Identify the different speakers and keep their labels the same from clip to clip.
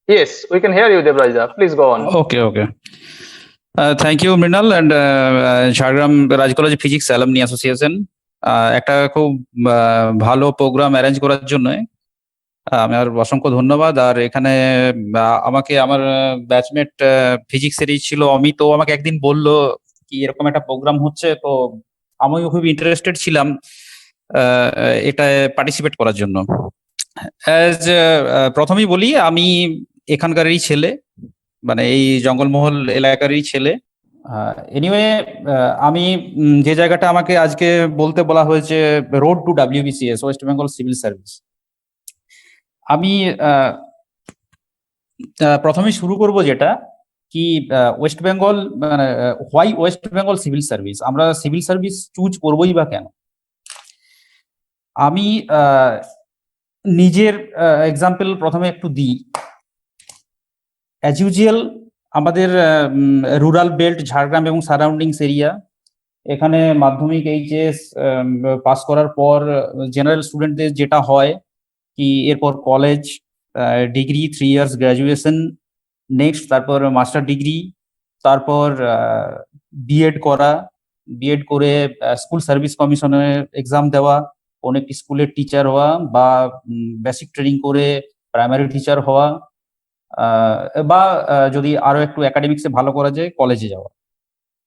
Speaker 1: Yes, we can hear you, Debraja. Please go on.
Speaker 2: Okay, okay. Thank you, Mrinal, and Jhargram Raj college physics alumni association একটা খুব ভালো programme arrange করার জন্য আমার অসংখ্য ধন্যবাদ। আর এখানে আমাকে আমার ব্যাচমেট ফিজিক্সেরই ছিল অমিত, ও আমাকে একদিন বলল কি এরকম একটা প্রোগ্রাম হচ্ছে, তো আমিও খুব ইন্টারেস্টেড ছিলাম এটা পার্টিসিপেট করার জন্য। প্রথমেই বলি আমি এখানকারই ছেলে, মানে এই জঙ্গলমহল এলাকারই ছেলে। এনিওয়ে আমি যে জায়গাটা আমাকে আজকে বলতে বলা হয়েছে, road to WBCS, West Bengal civil service, আমি প্রথমে শুরু করব যেটা কি ওয়েস্ট বেঙ্গল, মানে why West Bengal civil service, আমরা সিভিল সার্ভিস চুজ করবোই বা কেন। আমি নিজের এক্সাম্পল প্রথমে একটু দিই। অ্যাজ ইউজুয়াল আমাদের রুরাল বেল্ট ঝাড়গ্রাম এবং সারাউন্ডিংস এরিয়া, এখানে মাধ্যমিক এইচএস পাস করার পর জেনারেল স্টুডেন্টদের যেটা হয় কি এরপর college, degree 3 years graduation, next তারপর মাস্টার ডিগ্রি, তারপর বিএড করা, বিএড করে স্কুল সার্ভিস কমিশনের এক্সাম দেওয়া, কোন একটি স্কুলের টিচার হওয়া বা বেসিক ট্রেনিং করে প্রাইমারি টিচার হওয়া, বা যদি আরো একটু একাডেমিক্সে ভালো করা যায় কলেজে যাওয়া।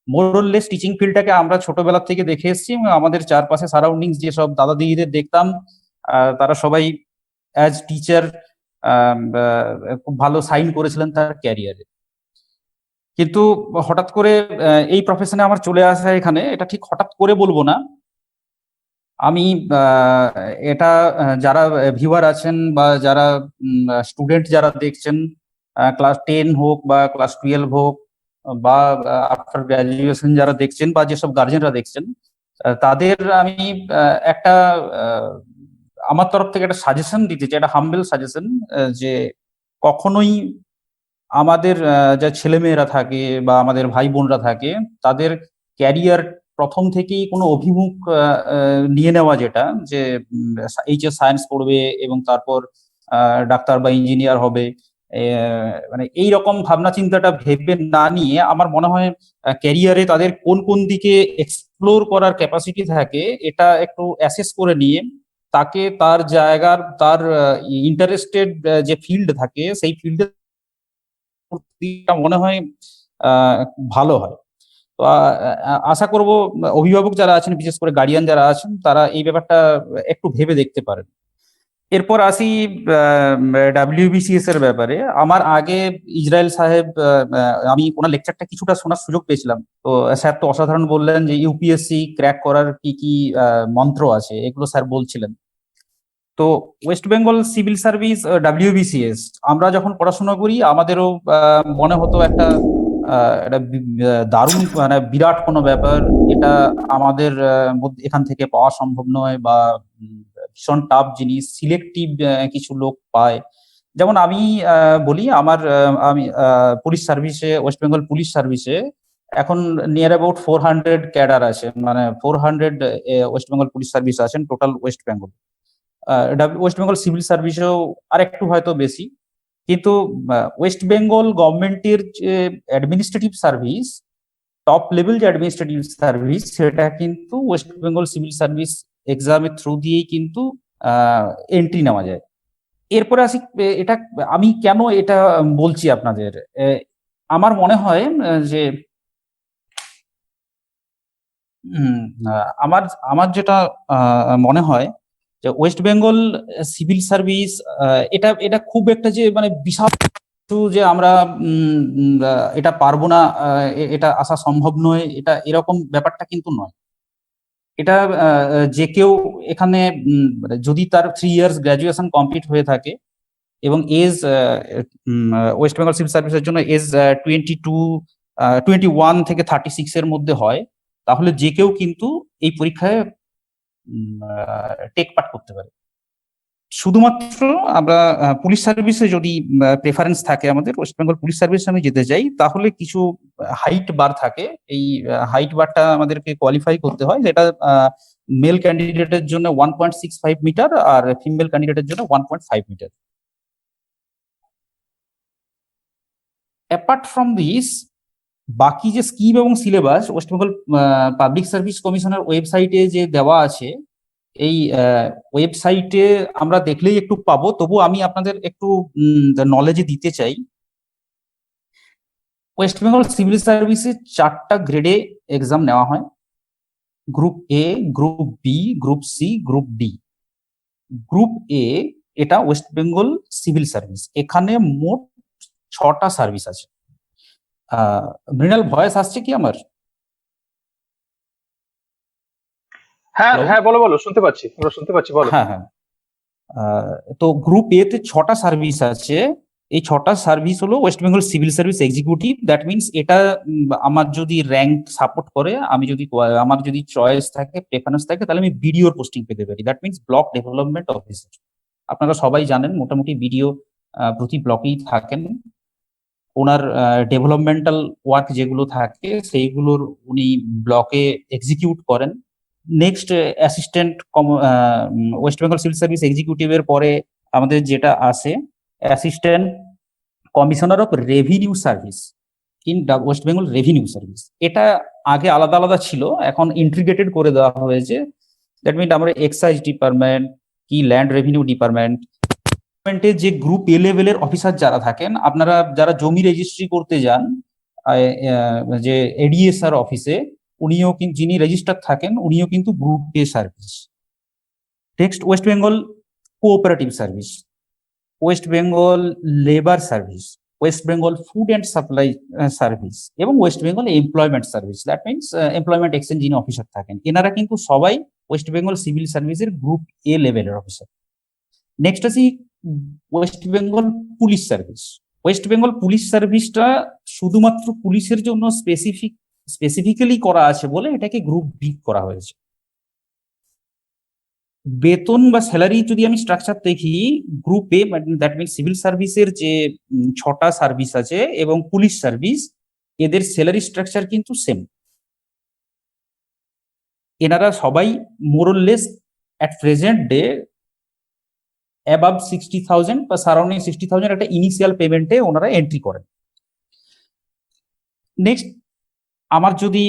Speaker 2: মোরলেস টিচিং ফিল্ডটাকে আমরা ছোটবেলা থেকে দেখে এসেছি এবং আমাদের চারপাশে সারাউন্ডিংস যেসব দাদা দিদিদের দেখতাম তারা সবাই অ্যাজ টিচার খুব ভালো সাইন করেছিলেন তার ক্যারিয়ারে। কিন্তু হঠাৎ করে এই প্রফেশনে আমার চলে আসা এখানে, এটা ঠিক হঠাৎ করে বলবো না। আমি এটা যারা ভিউয়ার আছেন বা যারা স্টুডেন্ট যারা দেখছেন, ক্লাস 10 হোক বা ক্লাস 12 হোক বা আফটার গ্রাজুয়েশন যারা দেখছেন বা যেসব গার্জেনরা দেখছেন, তাদের আমি একটা আমার তরফ থেকে একটা সাজেশন দিতে চাই, একটা হাম্বেল সাজেশন, যে কখনোই আমাদের যা ছেলেমেয়েরা থাকে বা আমাদের ভাই বোনরা থাকে তাদের ক্যারিয়ার প্রথম থেকেই কোনো অভিমুখ নিয়ে নেওয়া, যেটা যে এইচএস সায়েন্স পড়বে এবং তারপর ডাক্তার বা ইঞ্জিনিয়ার হবে, মানে এই রকম ভাবনা চিন্তাটা ভেবে না নিয়ে আমার মনে হয় ক্যারিয়ারে তাদের কোন কোন দিকে এক্সপ্লোর করার ক্যাপাসিটি থাকে এটা একটু অ্যাসেস করে নিয়ে তাকে তার জায়গার, তার ইন্টারেস্টেড যে ফিল্ড থাকে সেই ফিল্ডে মনে হয় ভালো হয়। তো আশা করব অভিভাবক যারা আছেন, বিশেষ করে গার্ডিয়ান যারা আছেন, তারা এই ব্যাপারটা একটু ভেবে দেখতে পারেন। এরপর আসি WBCS এর ব্যাপারে। আমার আগে ইসরায়েল সাহেব, আমি ওনার লেকচারটা কিছুটা শোনার সুযোগ পেয়েছিলাম, তো স্যার তো অসাধারণ বললেন যে ইউপিএসসি ক্র্যাক করার কি কি মন্ত্র আছে, এগুলো স্যার বলছিলেন। তো West Bengal civil service WBCS আমরা যখন পড়াশোনা করি আমাদেরও মনে হতো একটা দারুণ, মানে বিরাট কোনো ব্যাপার, এটা আমাদের এখান থেকে পাওয়া সম্ভব নয় বা ভীষণ টাফ জিনিস, সিলেক্টিভ কিছু লোক পায়। যেমন আমি বলি, আমি পুলিশ সার্ভিসে, ওয়েস্ট বেঙ্গল পুলিশ সার্ভিসে এখন নিয়ার অ্যাবাউট 400 ক্যাডার আছে, মানে 400 ওয়েস্ট বেঙ্গল পুলিশ সার্ভিস আছেন টোটাল ওয়েস্ট বেঙ্গল। ওয়েস্ট বেঙ্গল সিভিল সার্ভিসেও আর একটু হয়তো বেশি, কিন্তু ওয়েস্ট বেঙ্গল গভর্নমেন্টের যে অ্যাডমিনিস্ট্রেটিভ সার্ভিস, টপ লেভেল যে অ্যাডমিনিস্ট্রেটিভ সার্ভিস, সেটা কিন্তু ওয়েস্ট বেঙ্গল সিভিল সার্ভিস এক্সামের থ্রু দিয়েই কিন্তু এন্ট্রি নেওয়া যায়। এরপরে আসি, এটা আমি কেন এটা বলছি আপনাদের। আমার মনে হয় যে আমার যেটা মনে হয় যে ওয়েস্ট বেঙ্গল সিভিল সার্ভিস এটা এটা খুব একটা যে মানে বিশাল যে আমরা এটা পারবো না, এটা আসা সম্ভব নয়, এটা এরকম ব্যাপারটা কিন্তু নয়। এটা যে কেউ এখানে যদি তার 3 ইয়ার্স গ্র্যাজুয়েশন কমপ্লিট হয়ে থাকে এবং এজ ওয়েস্ট বেঙ্গল সিভিল সার্ভিসের জন্য এজ 21 থেকে 36 এর মধ্যে হয়, তাহলে যে কেউ কিন্তু এই পরীক্ষায় টেক পার্ট করতে পারে। শুধুমাত্র আমরা পুলিশ সার্ভিসে যদি প্রেফারেন্স থাকে, আমাদের ওয়েস্ট বেঙ্গল পুলিশ সার্ভিসে আমি যেতে চাই, তাহলে কিছু হাইট বার থাকে। এই হাইট বারটা আমাদেরকে কোয়ালিফাই করতে হয়, যেটা মেল ক্যান্ডিডেটের জন্য 1.65 মিটার আর ফিমেল ক্যান্ডিডেটের জন্য 1.5 মিটার। অ্যাপার্ট ফ্রম দিস, বাকি যে স্কিম এবং syllabus West Bengal public service কমিশনের ওয়েবসাইটে যে দেওয়া আছে, এই ওয়েবসাইটে আমরা দেখলেই একটু পাবো, তবু আমি আপনাদের একটু নলেজে দিতে চাই। ওয়েস্ট বেঙ্গল সিভিল সার্ভিসে 4টা গ্রেডে এক্সাম নেওয়া হয়: group A, group B, group C, group D. Group A এটা ওয়েস্ট বেঙ্গল সিভিল সার্ভিস, এখানে মোট 6টা সার্ভিস আছে। মৃণাল, ভয়েস আসছে কি আমার?
Speaker 1: হ্যাঁ
Speaker 2: Hello?
Speaker 1: হ্যাঁ, বলো বলো, শুনতে পাচ্ছি, আমরা শুনতে পাচ্ছি, বলো।
Speaker 2: হ্যাঁ হ্যাঁ। তো গ্রুপ এ তে 6টা সার্ভিস আছে। এই 6টা সার্ভিস হলো West Bengal civil service executive. That means এটা আমার যদি র্যাঙ্ক সাপোর্ট করে, আমি যদি আমার যদি চয়েস থাকে, প্রেফারেন্স থাকে, তাহলে আমি বিডিওর পোস্টিং পেতে পারি। That means block development officer. আপনারা সবাই জানেন মোটামুটি বিডিও প্রতি ব্লকেই থাকেন। ওনার ডেভেলপমেন্টাল ওয়ার্ক যেগুলো থাকে সেইগুলোর উনি ব্লকে এক্সিকিউট করেন। Next assistant West Bengal civil service এক্সিকিউটিভের পরে আমাদের যেটা আছে assistant commissioner of revenue service in West Bengal revenue service. এটা আগে আলাদা আলাদা ছিল, এখন ইন্টিগ্রেটেড করে দেওয়া হয়েছে। দ্যাট মিন আমরা এক্সাইজ ডিপার্টমেন্ট কি ল্যান্ড রেভিনিউ ডিপার্টমেন্ট যে গ্রুপ এ লেভেলের অফিসার যারা থাকেন, আপনারা যারা জমি রেজিস্ট্রি করতে যান যে এডিএসআর অফিসে, উনিও কিন্তু যিনি রেজিস্টার থাকেন উনিও কিন্তু group A service. Next West Bengal cooperative service, West Bengal labour service, West Bengal food and supply service এবং West Bengal employment service. That means employment exchange যিনি অফিসার থাকেন, এনারা কিন্তু সবাই ওয়েস্ট বেঙ্গল সিভিল সার্ভিসের গ্রুপ এ লেভেলের অফিসার। নেক্সট আছে West Bengal police service. West Bengal police সার্ভিসটা শুধুমাত্র পুলিশের জন্য স্পেসিফিক্যালি করা আছে বলে এটাকে গ্রুপ বি করা হয়েছে। বেতন বা স্যালারি যদি আমি স্ট্রাকচার দেখি, group A that means civil সার্ভিসের যে 6টা সার্ভিস আছে এবং পুলিশ সার্ভিস, এদের স্যালারি স্ট্রাকচার কিন্তু সেম। এনারা সবাই মোরলেস অ্যাট প্রেজেন্ট ডে অ্যাবাভ 60,000 বা সারাউন্ডিং 60,000 একটা ইনিশিয়াল পেমেন্টে ওনারা এন্ট্রি করেন। নেক্সট, আমার যদি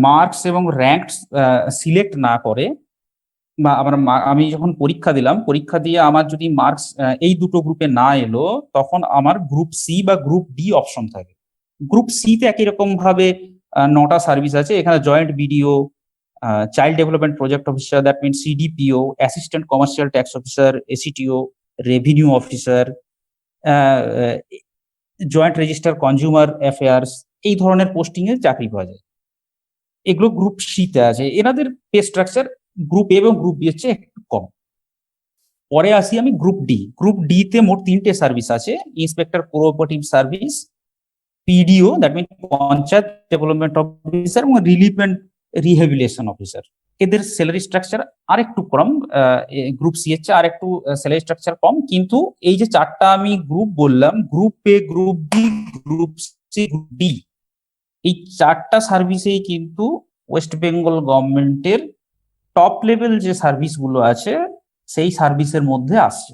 Speaker 2: মার্কস এবং র্যাঙ্ক সিলেক্ট না করে, বা আমি যখন পরীক্ষা দিলাম, পরীক্ষা দিয়ে আমার যদি মার্কস এই দুটো গ্রুপে না এলো, তখন আমার গ্রুপ সি বা গ্রুপ ডি অপশন থাকে। গ্রুপ সি তে একই রকম ভাবে 9টা সার্ভিস আছে। এখানে joint BDO, child development project officer, that means CDPO, assistant commercial tax officer ACTO, revenue officer, joint register consumer affairs, এই ধরনের পোস্টিং এ চাকরি পাওয়া যায়। এগুলো গ্রুপ সি তে আছে। এনাদের পে স্ট্রাকচার গ্রুপ এ এবং গ্রুপ বি হচ্ছে একটু কম। পরে আসি আমি গ্রুপ ডি। গ্রুপ ডি তে মোট 3টে সার্ভিস আছে: inspector cooperative service, PDO that mean panchayat development officer এবং রিলিফ এন্ড রিহেবিলিটেশন অফিসার। এদের স্যালারি স্ট্রাকচার আরেকটু কম, গ্রুপ সি এর চেয়ে আরেকটু স্যালারি স্ট্রাকচার কম। কিন্তু এই যে 4টা আমি গ্রুপ বললাম, group A, group B, group C, group D, এই 4টা সার্ভিসেই কিন্তু ওয়েস্ট বেঙ্গল গভর্নমেন্টের টপ লেভেল যে সার্ভিস গুলো আছে সেই সার্ভিসের মধ্যে আসছে।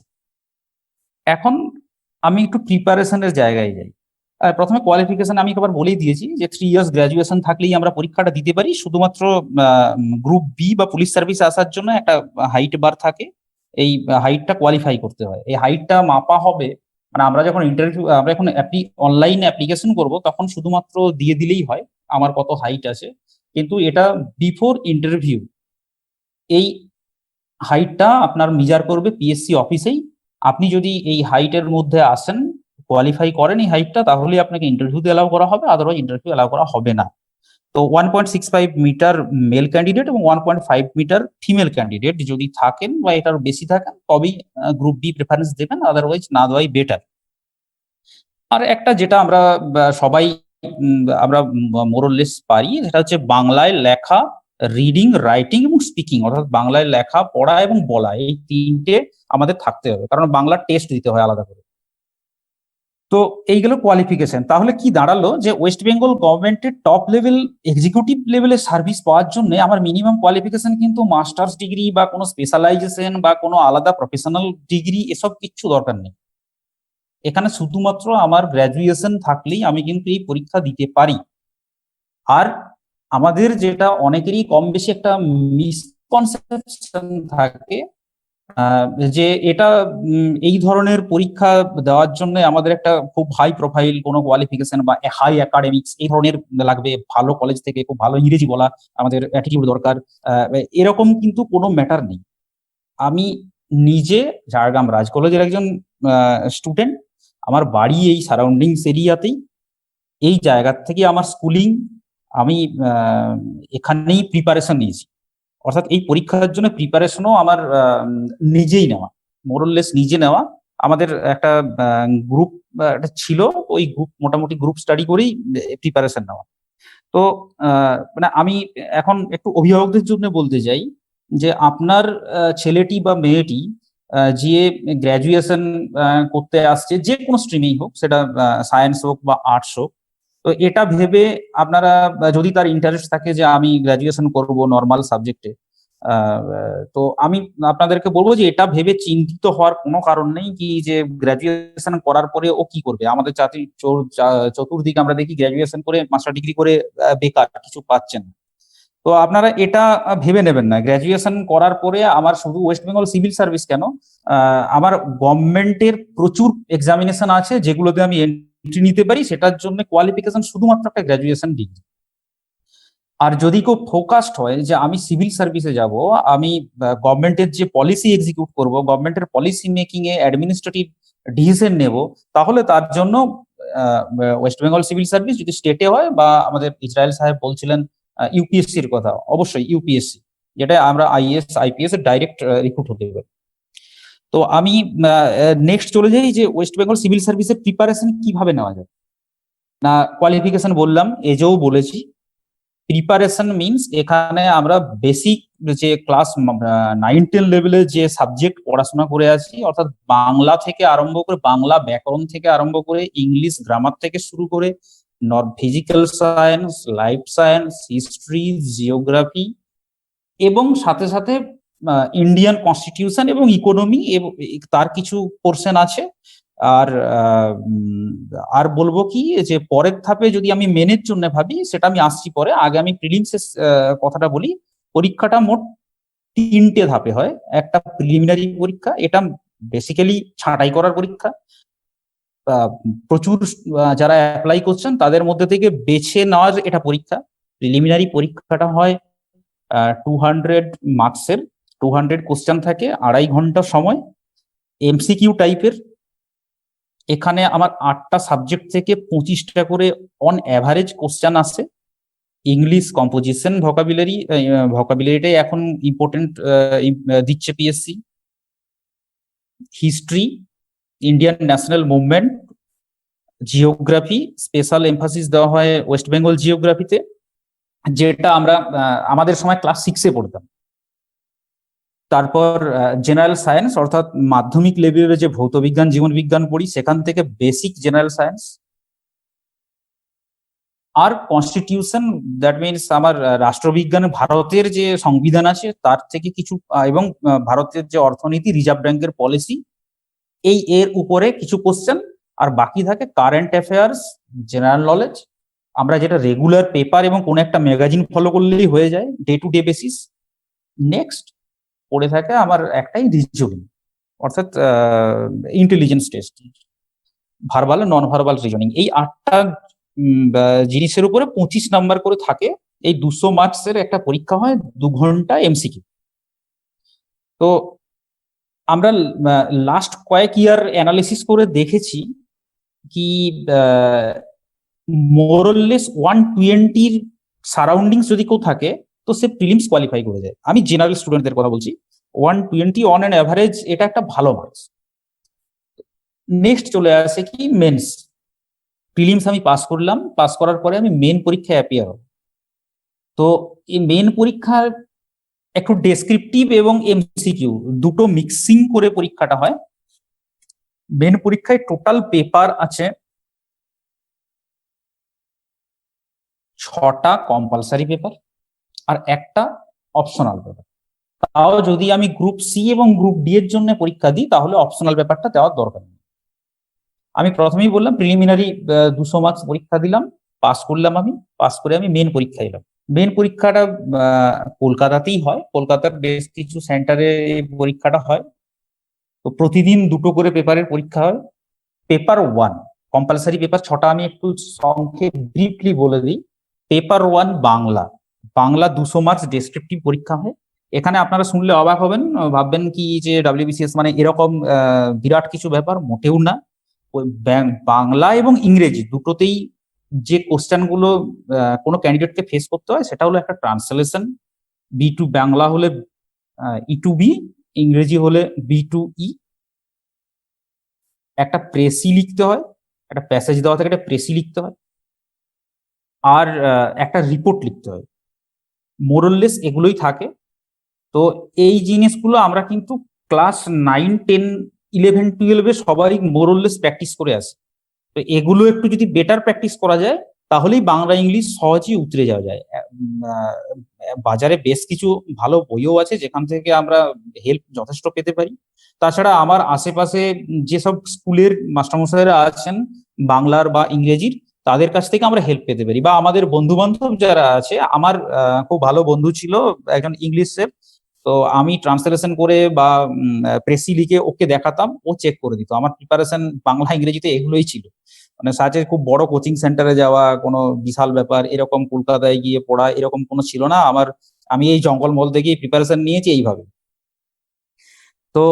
Speaker 2: এখন আমি একটু প্রিপারেশনের জায়গায় যাই। প্রথমে কোয়ালিফিকেশন আমি একবার বলেই দিয়েছি যে 3 ইয়ার্স গ্রাজুয়েশন থাকলেই আমরা পরীক্ষাটা দিতে পারি। শুধুমাত্র গ্রুপ বি বা পুলিশ সার্ভিস আসার জন্য একটা হাইট বার থাকে, এই হাইটটা কোয়ালিফাই করতে হয়। এই হাইটটা মাপা হবে, মানে আমরা যখন ইন্টারভিউ, আমরা এখন অনলাইনে অ্যাপ্লিকেশন করব, তখন শুধুমাত্র দিয়ে দিলেই হয় আমার কত হাইট আছে। কিন্তু এটা বিফোর ইন্টারভিউ এই হাইটটা আপনার মেজার করবে পিএসসি অফিসেই। আপনি যদি এই হাইটের মধ্যে আসেন, কোয়ালিফাই করেন এই হাইটটা, তাহলে আপনাকে ইন্টারভিউতে অ্যালাউ করা হবে, আদারওয়াইজ ইন্টারভিউ অ্যালাউ করা হবে না। তো 1.65 মিটার মেল ক্যান্ডিডেট এবং 1.5 মিটার ফিমেল ক্যান্ডিডেট যদি থাকেন বা এটার বেশি থাকেন, তবেই গ্রুপ বি প্রেফারেন্স দেবেন, আদারওয়াইজ না দেওয়াই বেটার। আর একটা যেটা আমরা সবাই আমরা মোরলেস পারি, সেটা হচ্ছে বাংলায় লেখা, রিডিং, রাইটিং এবং স্পিকিং, অর্থাৎ বাংলায় লেখা, পড়া এবং বলা, এই 3টে আমাদের থাকতে হবে, কারণ বাংলা টেস্ট দিতে হয় আলাদা করে। তো এইগুলো কোয়ালিফিকেশন। তাহলে কি দাঁড়ালো যে ওয়েস্ট বেঙ্গল গভর্নমেন্টের টপ লেভেল এক্সিকিউটিভ লেভেলের সার্ভিস পাওয়ার জন্য আমার মিনিমাম কোয়ালিফিকেশন কিন্তু মাস্টার্স ডিগ্রি বা কোনো স্পেশালাইজেশন বা কোনো আলাদা প্রফেশনাল ডিগ্রি এসব কিচ্ছু দরকার নেই। এখানে শুধুমাত্র আমার গ্র্যাজুয়েশন থাকলেই আমি কিন্তু এই পরীক্ষা দিতে পারি। আর আমাদের যেটা অনেকেরই কম বেশি একটা মিসকনসেপশন থাকে, যে এটা এই ধরনের পরীক্ষা দেওয়ার জন্য আমাদের একটা খুব হাই প্রোফাইল কোনো কোয়ালিফিকেশন বা হাই একাডেমিক্স এই ধরনের লাগবে, ভালো কলেজ থেকে খুব ভালো ইংরেজি বলা আমাদের অ্যাটিটিউড দরকার। এরকম কিন্তু কোনো ম্যাটার নেই। আমি নিজে ঝাড়গ্রাম রাজ কলেজের একজন স্টুডেন্ট, আমার বাড়ি এই সারাউন্ডিংস এরিয়াতেই, এই জায়গা থেকে আমার স্কুলিং, আমি এখানেই প্রিপারেশন নিয়েছি। অর্থাৎ এই পরীক্ষার জন্য প্রিপারেশনও আমার নিজেই নেওয়া, মোরললেস নিজে নেওয়া। আমাদের একটা গ্রুপ একটা ছিল, ওই গ্রুপ মোটামুটি গ্রুপ স্টাডি করেই প্রিপারেশন নেওয়া। তো মানে আমি এখন একটু অভিভাবকদের জন্য বলতে চাই যে আপনার ছেলেটি বা মেয়েটি যে গ্র্যাজুয়েশন করতে আসছে, যে কোনো স্ট্রিমেই হোক, সেটা সায়েন্স হোক বা আর্টস হোক, তো এটা ভেবে আপনারা, যদি তার ইন্টারেস্ট থাকে যে আমি গ্র্যাজুয়েশন করব নর্মাল সাবজেক্টে, তো আমি আপনাদেরকে বলবো যে এটা ভেবে চিন্তিত হওয়ার কোনো কারণ নেই কি যে গ্র্যাজুয়েশন করার পরে ও কি করবে। আমাদের চতুর্দিকে আমরা দেখি গ্র্যাজুয়েশন করে মাস্টার ডিগ্রি করে বেকার, কিছু পাচ্ছেন না। তো আপনারা এটা ভেবে নেবেন না গ্র্যাজুয়েশন করার পরে আমার শুধু ওয়েস্ট বেঙ্গল সিভিল সার্ভিস কেন, আমার গভর্নমেন্টের প্রচুর এক্সামিনেশন আছে যেগুলোতে আমি এন্ট্রি নিতে পারি, সেটার জন্য কোয়ালিফিকেশন শুধুমাত্র একটা গ্র্যাজুয়েশন ডিগ্রি। আর যদি কেউ ফোকাসড হয় যে আমি সিভিল সার্ভিসে যাব, আমি গভর্নমেন্টের যে পলিসি এক্সিকিউট করব, গভর্নমেন্টের পলিসি মেকিং এ অ্যাডমিনিস্ট্রেটিভ ডিসিশন নেব, তাহলে তার জন্য ওয়েস্ট বেঙ্গল সিভিল সার্ভিস যদি স্টেটে হয়, বা আমাদের ইসরায়েল সাহেব বলছিলেন ইউপিএসসির কথা, অবশ্যই ইউপিএসসি, যেটা আমরা আইএস আইপিএস এর ডাইরেক্ট রিক্রুট হতে পারি। তো আমি নেক্সট চলে যাই যে ওয়েস্ট বেঙ্গল সিভিল সার্ভিসের প্রিপারেশন কিভাবে নেওয়া যায়। না, কোয়ালিফিকেশন বললাম, এজেও বলেছি। প্রিপারেশন মিনস এখানে আমরা বেসিক যে ক্লাস 9-10 লেভেলে যে সাবজেক্ট পড়াশোনা করে আছি, অর্থাৎ বাংলা থেকে আরম্ভ করে, বাংলা ব্যাকরণ থেকে আরম্ভ করে, ইংলিশ গ্রামার থেকে শুরু করে, physical science, life science, history, geography, এবং সাথে সাথে ইন্ডিয়ান কনস্টিটিউশন এবং ইকোনমি, তার কিছু পোর্শন আছে। আর আর বলবো কি যে পরের ধাপে যদি আমি মেনের জন্য ভাবি, সেটা আমি আসছি পরে, আগে আমি প্রিলিমসের কথাটা বলি। পরীক্ষাটা মোট 3টে ধাপে হয়। একটা প্রিলিমিনারি পরীক্ষা, এটা বেসিক্যালি ছাঁটাই করার পরীক্ষা। প্রচুর যারা অ্যাপ্লাই করছেন তাদের মধ্যে থেকে বেছে নেওয়ার এটা পরীক্ষা। প্রিলিমিনারি পরীক্ষাটা হয় 200 মার্কসের, 200 কোশ্চেন থাকে, 2.5 ঘন্টা সময়, এমসিকিউ টাইপের। এখানে আমার 8টা সাবজেক্ট থেকে 25টা করে অন অ্যাভারেজ কোশ্চেন আসে। ইংলিশ কম্পোজিশন, ভোকাবুলারিটাই এখন ইম্পর্টেন্ট দিচ্ছে PSC. History, Indian national movement, geography, special emphasis দেওয়া হয় ওয়েস্ট বেঙ্গল জিওগ্রাফিতে, যেটা আমরা আমাদের সময় ক্লাস 6-এ পড়তাম। তারপর জেনারেল সায়েন্স, অর্থাৎ মাধ্যমিক লেভেলের যে ভৌত বিজ্ঞান, জীবন বিজ্ঞান পড়ি, সেখান থেকে বেসিক জেনারেল সায়েন্স। আর কনস্টিটিউশন, দ্যাট মিনস আমার রাষ্ট্রবিজ্ঞানে ভারতের যে সংবিধান আছে তার থেকে কিছু, এবং ভারতের যে অর্থনীতি, রিজার্ভ ব্যাংকের পলিসি, এর উপরে কিছু কোশ্চেন। আর বাকি থাকে কারেন্ট অ্যাফেয়ার্স, জেনারেল নলেজ, আমরা যেটা রেগুলার পেপার এবং কোনো একটা ম্যাগাজিন ফলো করলেই হয়ে যায় day to day basis. Next পড়ে থাকে আমার একটাই রিজনিং, অর্থাৎ intelligence test, verbal, non verbal, reasoning. এই 8টা জিনিসের উপরে 25 নাম্বার করে থাকে। এই 200 মার্কসের একটা পরীক্ষা হয়, 2 ঘন্টা এমসিকিউ। তো আমরা লাস্ট কয়েক ইয়ার অ্যানালিসিস করে দেখেছি কি মোরললেস 120-র সারাউন্ডিংস যদি কেউ থাকে, তো সে প্রিলিমস কোয়ালিফাই করে যায়। আমি জেনারেল স্টুডেন্টদের কথা বলছি। 120 অন অ্যান অ্যাভারেজ, এটা একটা ভালো মার্কস। নেক্সট চলে আসে কি মেন্স। প্রিলিমস আমি পাস করলাম, পাস করার পরে আমি মেন পরীক্ষায় অ্যাপিয়ার হব। তো এই মেন পরীক্ষার একটু ডেসক্রিপটিভ এবং এমসিকিউ দুটো মিক্সিং করে পরীক্ষাটা হয়। মেন পরীক্ষায় টোটাল পেপার আছে 6টা কম্পালসারি পেপার আর একটা অপশনাল পেপার। তাও যদি আমি গ্রুপ সি এবং গ্রুপ ডি এর জন্য পরীক্ষা দিই, তাহলে অপশনাল পেপারটা দেওয়ার দরকার নেই। আমি প্রথমেই বললাম প্রিলিমিনারি 200 মার্কস পরীক্ষা দিলাম, পাস করলাম, আমি পাস করে আমি মেন পরীক্ষা এলাম। মেন পরীক্ষাটা কলকাতাতেই হয়, কলকাতার বেশ কিছু সেন্টারে এই পরীক্ষাটা হয়। তো প্রতিদিন 2টো করে পেপারের পরীক্ষা হয়। পেপার 1 কম্পালসারি পেপার 6টা, আমি একটু সংক্ষেপ ব্রিফলি বলে দিই। Paper 1 Bangla, Bangla 200 marks descriptive পরীক্ষা হয়। এখানে আপনারা শুনলে অবাক হবেন, ভাববেন কি যে ডাব্লিউবিসিএস মানে এরকম বিরাট কিছু ব্যাপার, মোটেও না। ওই বাংলা এবং ইংরেজি দুটোতেই যে কোশ্চেন গুলো কোনো ক্যান্ডিডেটকে ফেস করতে হয় সেটা হলো একটা ট্রান্সলেশন, B2 বাংলা হলে E2B, ইংরেজি হলে B2E। একটা প্রেসি লিখতে হয়, একটা প্যাসেজ দেওয়া থাকে, একটা প্রেসি লিখতে হয়, আর একটা রিপোর্ট লিখতে হয়। মোরললেস এগুলোই থাকে। তো এই জিনিসগুলো আমরা কিন্তু ক্লাস 9, 10, 11, 12-এ সবাই মোরললেস প্র্যাকটিস করে আসি। তো এগুলো একটু যদি বেটার প্র্যাকটিস করা যায় তাহলেই বাংলা ইংলিশ সহজেই উতরে যাওয়া যায়। বাজারে বেশ কিছু ভালো বইও আছে যেখান থেকে আমরা হেল্প যথেষ্ট পেতে পারি। তাছাড়া আমার আশেপাশে যেসব স্কুলের মাস্টারমশাইরা আছেন বাংলার বা ইংরেজির, তাদের কাছ থেকে আমরা হেল্প পেতে পারি। বা আমাদের বন্ধু বান্ধব যারা আছে, আমার খুব ভালো বন্ধু ছিল একজন ইংলিশ স্যার, তো আমি ট্রান্সলেশন করে বা প্রেসি লিখে ওকে দেখাতাম, ও চেক করে দিত। আমার প্রিপারেশন বাংলা ইংরেজিতে এগুলোই ছিল। মানে সাথে খুব বড় কোচিং সেন্টারে যাওয়া কোনো বিশাল ব্যাপার, এরকম কলকাতায় গিয়ে পড়া এরকম কোনো ছিল না আমার। আমি এই জঙ্গলমহল থেকেই প্রিপারেশন নিয়েছি এইভাবে। তো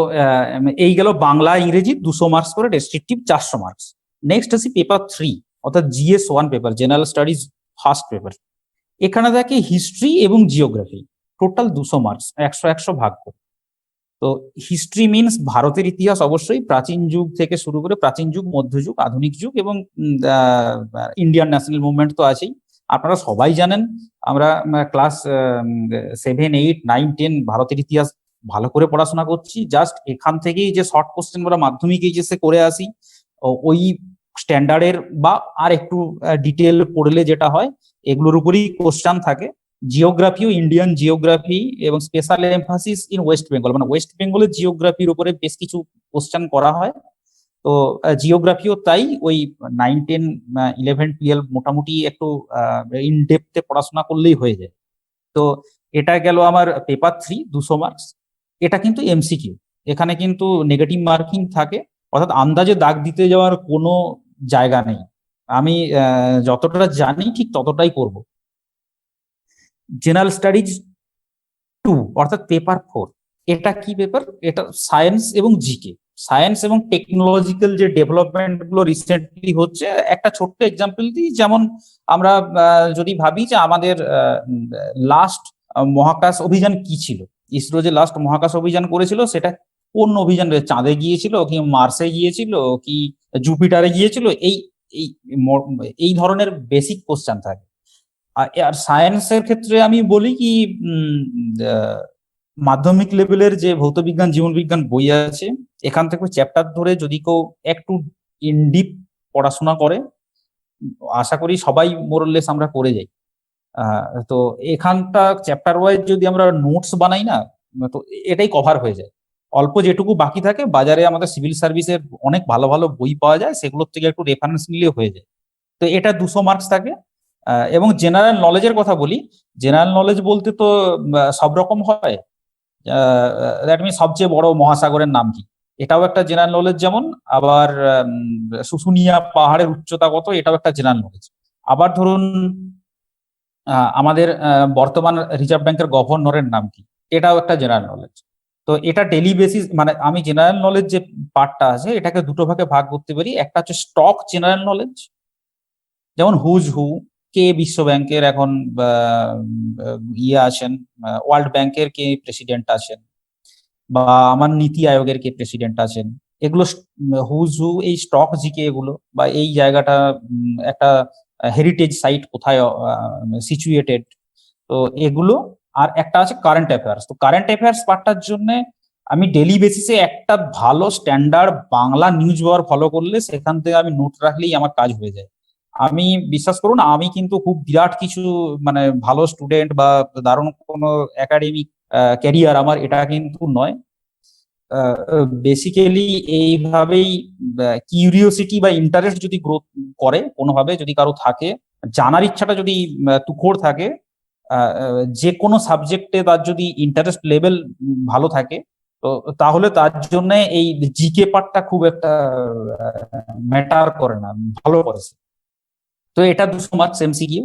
Speaker 2: এই গেল বাংলা ইংরেজি 200 মার্কস করে ডেসক্রিপটিভ 400 মার্কস। নেক্সট আসি পেপার 3 অর্থাৎ GS1 paper, general studies first paper. এখানে থাকে হিস্ট্রি এবং জিওগ্রাফি, টোটাল 200 মার্কস, 100 ভাগ করে। তো হিস্ট্রি মিনস ভারতের ইতিহাস, অবশ্যই প্রাচীন যুগ থেকে শুরু করে প্রাচীন যুগ, মধ্যযুগ, আধুনিক যুগ এবং ইন্ডিয়ান ন্যাশনাল মুভমেন্ট তো আছেই। আপনারা সবাই জানেন, আমরা ক্লাস 7, 8, 9, 10 ভারতের ইতিহাস ভালো করে পড়াশোনা করছি। জাস্ট এখান থেকেই যে শর্ট কোশ্চেন আমরা মাধ্যমিক এইচএসে করে আসি, ওই স্ট্যান্ডার্ডের বা আর একটু ডিটেল পড়লে যেটা হয় এগুলোর উপরেই কোশ্চেন থাকে। জিওগ্রাফিও ইন্ডিয়ান জিওগ্রাফি এবং special emphasis in West Bengal, মানে ওয়েস্ট বেঙ্গলের জিওগ্রাফির উপরে বেশ কিছু কোশ্চেন করা হয়। তো জিওগ্রাফিও তাই, ওই 9, 10, 11, 12 মোটামুটি একটু ইন ডেপথে পড়াশোনা করলেই হয়ে যায়। তো এটা গেল আমার পেপার 3, 200 মার্কস। এটা কিন্তু এমসিকিউ, এখানে কিন্তু নেগেটিভ মার্কিং থাকে, অর্থাৎ আন্দাজে দাগ দিতে যাওয়ার কোনো জায়গা নেই। আমি যতটা জানি ঠিক ততটাই করব। জেনারেল স্টাডিজ 2 অর্থাৎ পেপার 4, এটা কি পেপার? এটা সায়েন্স এবং জিকে, সায়েন্স এবং টেকনোলজিক্যাল যে ডেভেলপমেন্ট গুলো রিসেন্টলি হচ্ছে। একটা ছোট্ট এক্সাম্পল দিই, যেমন আমরা যদি ভাবি যে আমাদের লাস্ট মহাকাশ অভিযান কি ছিল, ইসরো যে লাস্ট মহাকাশ অভিযান করেছিল সেটা কোন অভিযান? চাঁদে গিয়েছিল কি মার্সে গিয়েছিল কি জুপিটারে গিয়েছিল? এই এই এই ধরনের বেসিক কোশ্চেন থাকে। আর সায়েন্সের ক্ষেত্রে আমি বলি কি, মাধ্যমিক লেভেলের যে ভৌতবিজ্ঞান জীবনবিজ্ঞান বই আছে, এখান থেকে চ্যাপ্টার ধরে যদি কেউ একটু ইনডিপ পড়াশোনা করে, আশা করি সবাই মোরলেস আমরা করে যাই। তো এখানটা চ্যাপ্টার ওয়াইজ যদি আমরা নোটস বানাই না, তো এটাই কভার হয়ে যায়। অল্প যেটুকু বাকি থাকে, বাজারে আমাদের সিভিল সার্ভিসের অনেক ভালো ভালো বই পাওয়া যায়, সেগুলোর থেকে একটু রেফারেন্স নিলে হয়ে যায়। তো এটা 200 মার্কস থাকে। এবং জেনারেল নলেজের কথা বলি, জেনারেল নলেজ বলতে তো সব রকম হয়। দ্যাট মিনস সবচেয়ে বড় মহাসাগরের নাম কি, এটাও একটা জেনারেল নলেজ। যেমন আবার শুশুনিয়া পাহাড়ের উচ্চতা কত, এটাও একটা জেনারেল নলেজ। আবার ধরুন আমাদের বর্তমান রিজার্ভ ব্যাংকের গভর্নরের নাম কি, এটাও একটা জেনারেল নলেজ। তো এটা ডেইলি বেসিস, মানে আমি জেনারেল নলেজ যে পার্টটা আছে এটাকে দুটো ভাগে ভাগ করতে পারি। একটা হচ্ছে স্টক জেনারেল নলেজ, যেমন হুজ হু, কে বিশ্ব ব্যাংকের এখন ইয়ে আছেন, ওয়ার্ল্ড ব্যাংকের কে প্রেসিডেন্ট আছেন, বা আমার নীতি আয়োগের কে প্রেসিডেন্ট আছেন, এগুলো হুজ হু, এই স্টক জিকে এগুলো, বা এই জায়গাটা একটা হেরিটেজ সাইট কোথায় সিচুয়েটেড, তো এগুলো। আর একটা আছে কারেন্ট অ্যাফেয়ার্স। তো কারেন্ট অ্যাফেয়ার্স পার্টটার জন্য আমি ডেলি বেসিসে একটা ভালো standard Bangla news paper follow করলে সেখান থেকে আমি নোট রাখলেই আমার কাজ হয়ে যায়। আমি বিশ্বাস করুন, আমি কিন্তু খুব বিরাট কিছু মানে ভালো স্টুডেন্ট বা দারুণ কোনো একাডেমিক ক্যারিয়ার আমার এটা কিন্তু নয়। বেসিক্যালি এইভাবেই কিউরিওসিটি বা ইন্টারেস্ট যদি গ্রোথ করে কোনোভাবে, যদি কারো থাকে, জানার ইচ্ছাটা যদি তুখোড় থাকে, যে কোনো সাবজেক্টে তার যদি ইন্টারেস্ট লেভেল ভালো থাকে, তো তাহলে তার জন্য এই জিকে পার্টটা খুব একটা ম্যাটার করে না, ভালো করেছে। তো এটা 200 মার্কস এমসিকিউ।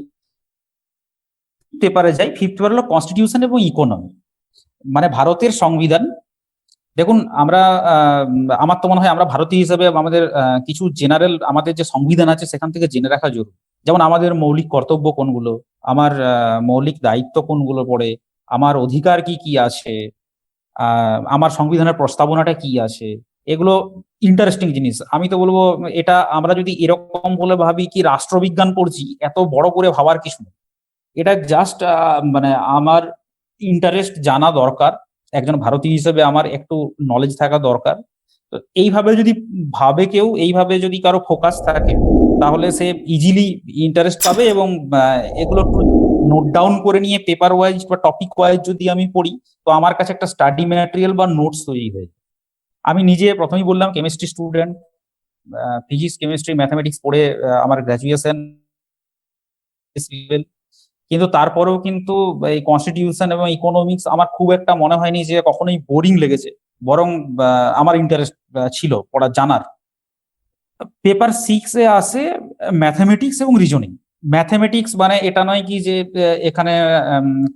Speaker 2: পেপারে যাই, ফিফথ পেপার হলো কনস্টিটিউশন এবং ইকোনমি, মানে ভারতের সংবিধান। দেখুন আমরা আমার তো মনে হয় আমরা ভারতীয় হিসেবে আমাদের কিছু জেনারেল আমাদের যে সংবিধান আছে সেখান থেকে জেনে রাখা জরুরি। যেমন আমাদের মৌলিক কর্তব্য কোনগুলো, আমার মৌলিক দায়িত্ব কোনগুলো পড়ে, আমার অধিকার কি কি আছে, আমার সংবিধানের প্রস্তাবনাটা কি আছে, এগুলো ইন্টারেস্টিং জিনিস। আমি তো বলবো এটা আমরা যদি এরকম বলে ভাবি কি রাষ্ট্রবিজ্ঞান পড়ছি, এত বড় করে ভাবার কিছু নেই। এটা জাস্ট মানে আমার ইন্টারেস্ট জানা দরকার, একজন ভারতীয় হিসেবে আমার একটু নলেজ থাকা দরকার। তো এইভাবে যদি ভাবে কেউ, এইভাবে যদি কারো ফোকাস থাকে, তাহলে সে ইজিলি ইন্টারেস্ট পাবে। এবং এগুলো একটু নোট ডাউন করে নিয়ে পেপার ওয়াইজ বা টপিক ওয়াইজ যদি আমি পড়ি, তো আমার কাছে একটা স্টাডি ম্যাটেরিয়াল বা নোটস তৈরি হয়ে যায়। আমি নিজে প্রথমেই বললাম chemistry student, physics chemistry mathematics পড়ে আমার গ্রাজুয়েশন, কিন্তু তারপরেও কিন্তু এই কনস্টিটিউশন এবং ইকোনমিক্স আমার খুব একটা মনে হয়নি যে কখনোই বোরিং লেগেছে, বরং আমার ইন্টারেস্ট ছিল পড়া জানার। পেপার 6-এ আসে ম্যাথামেটিক্স এবং রিজনিং। ম্যাথামেটিক্স মানে এটা নয় কি যে এখানে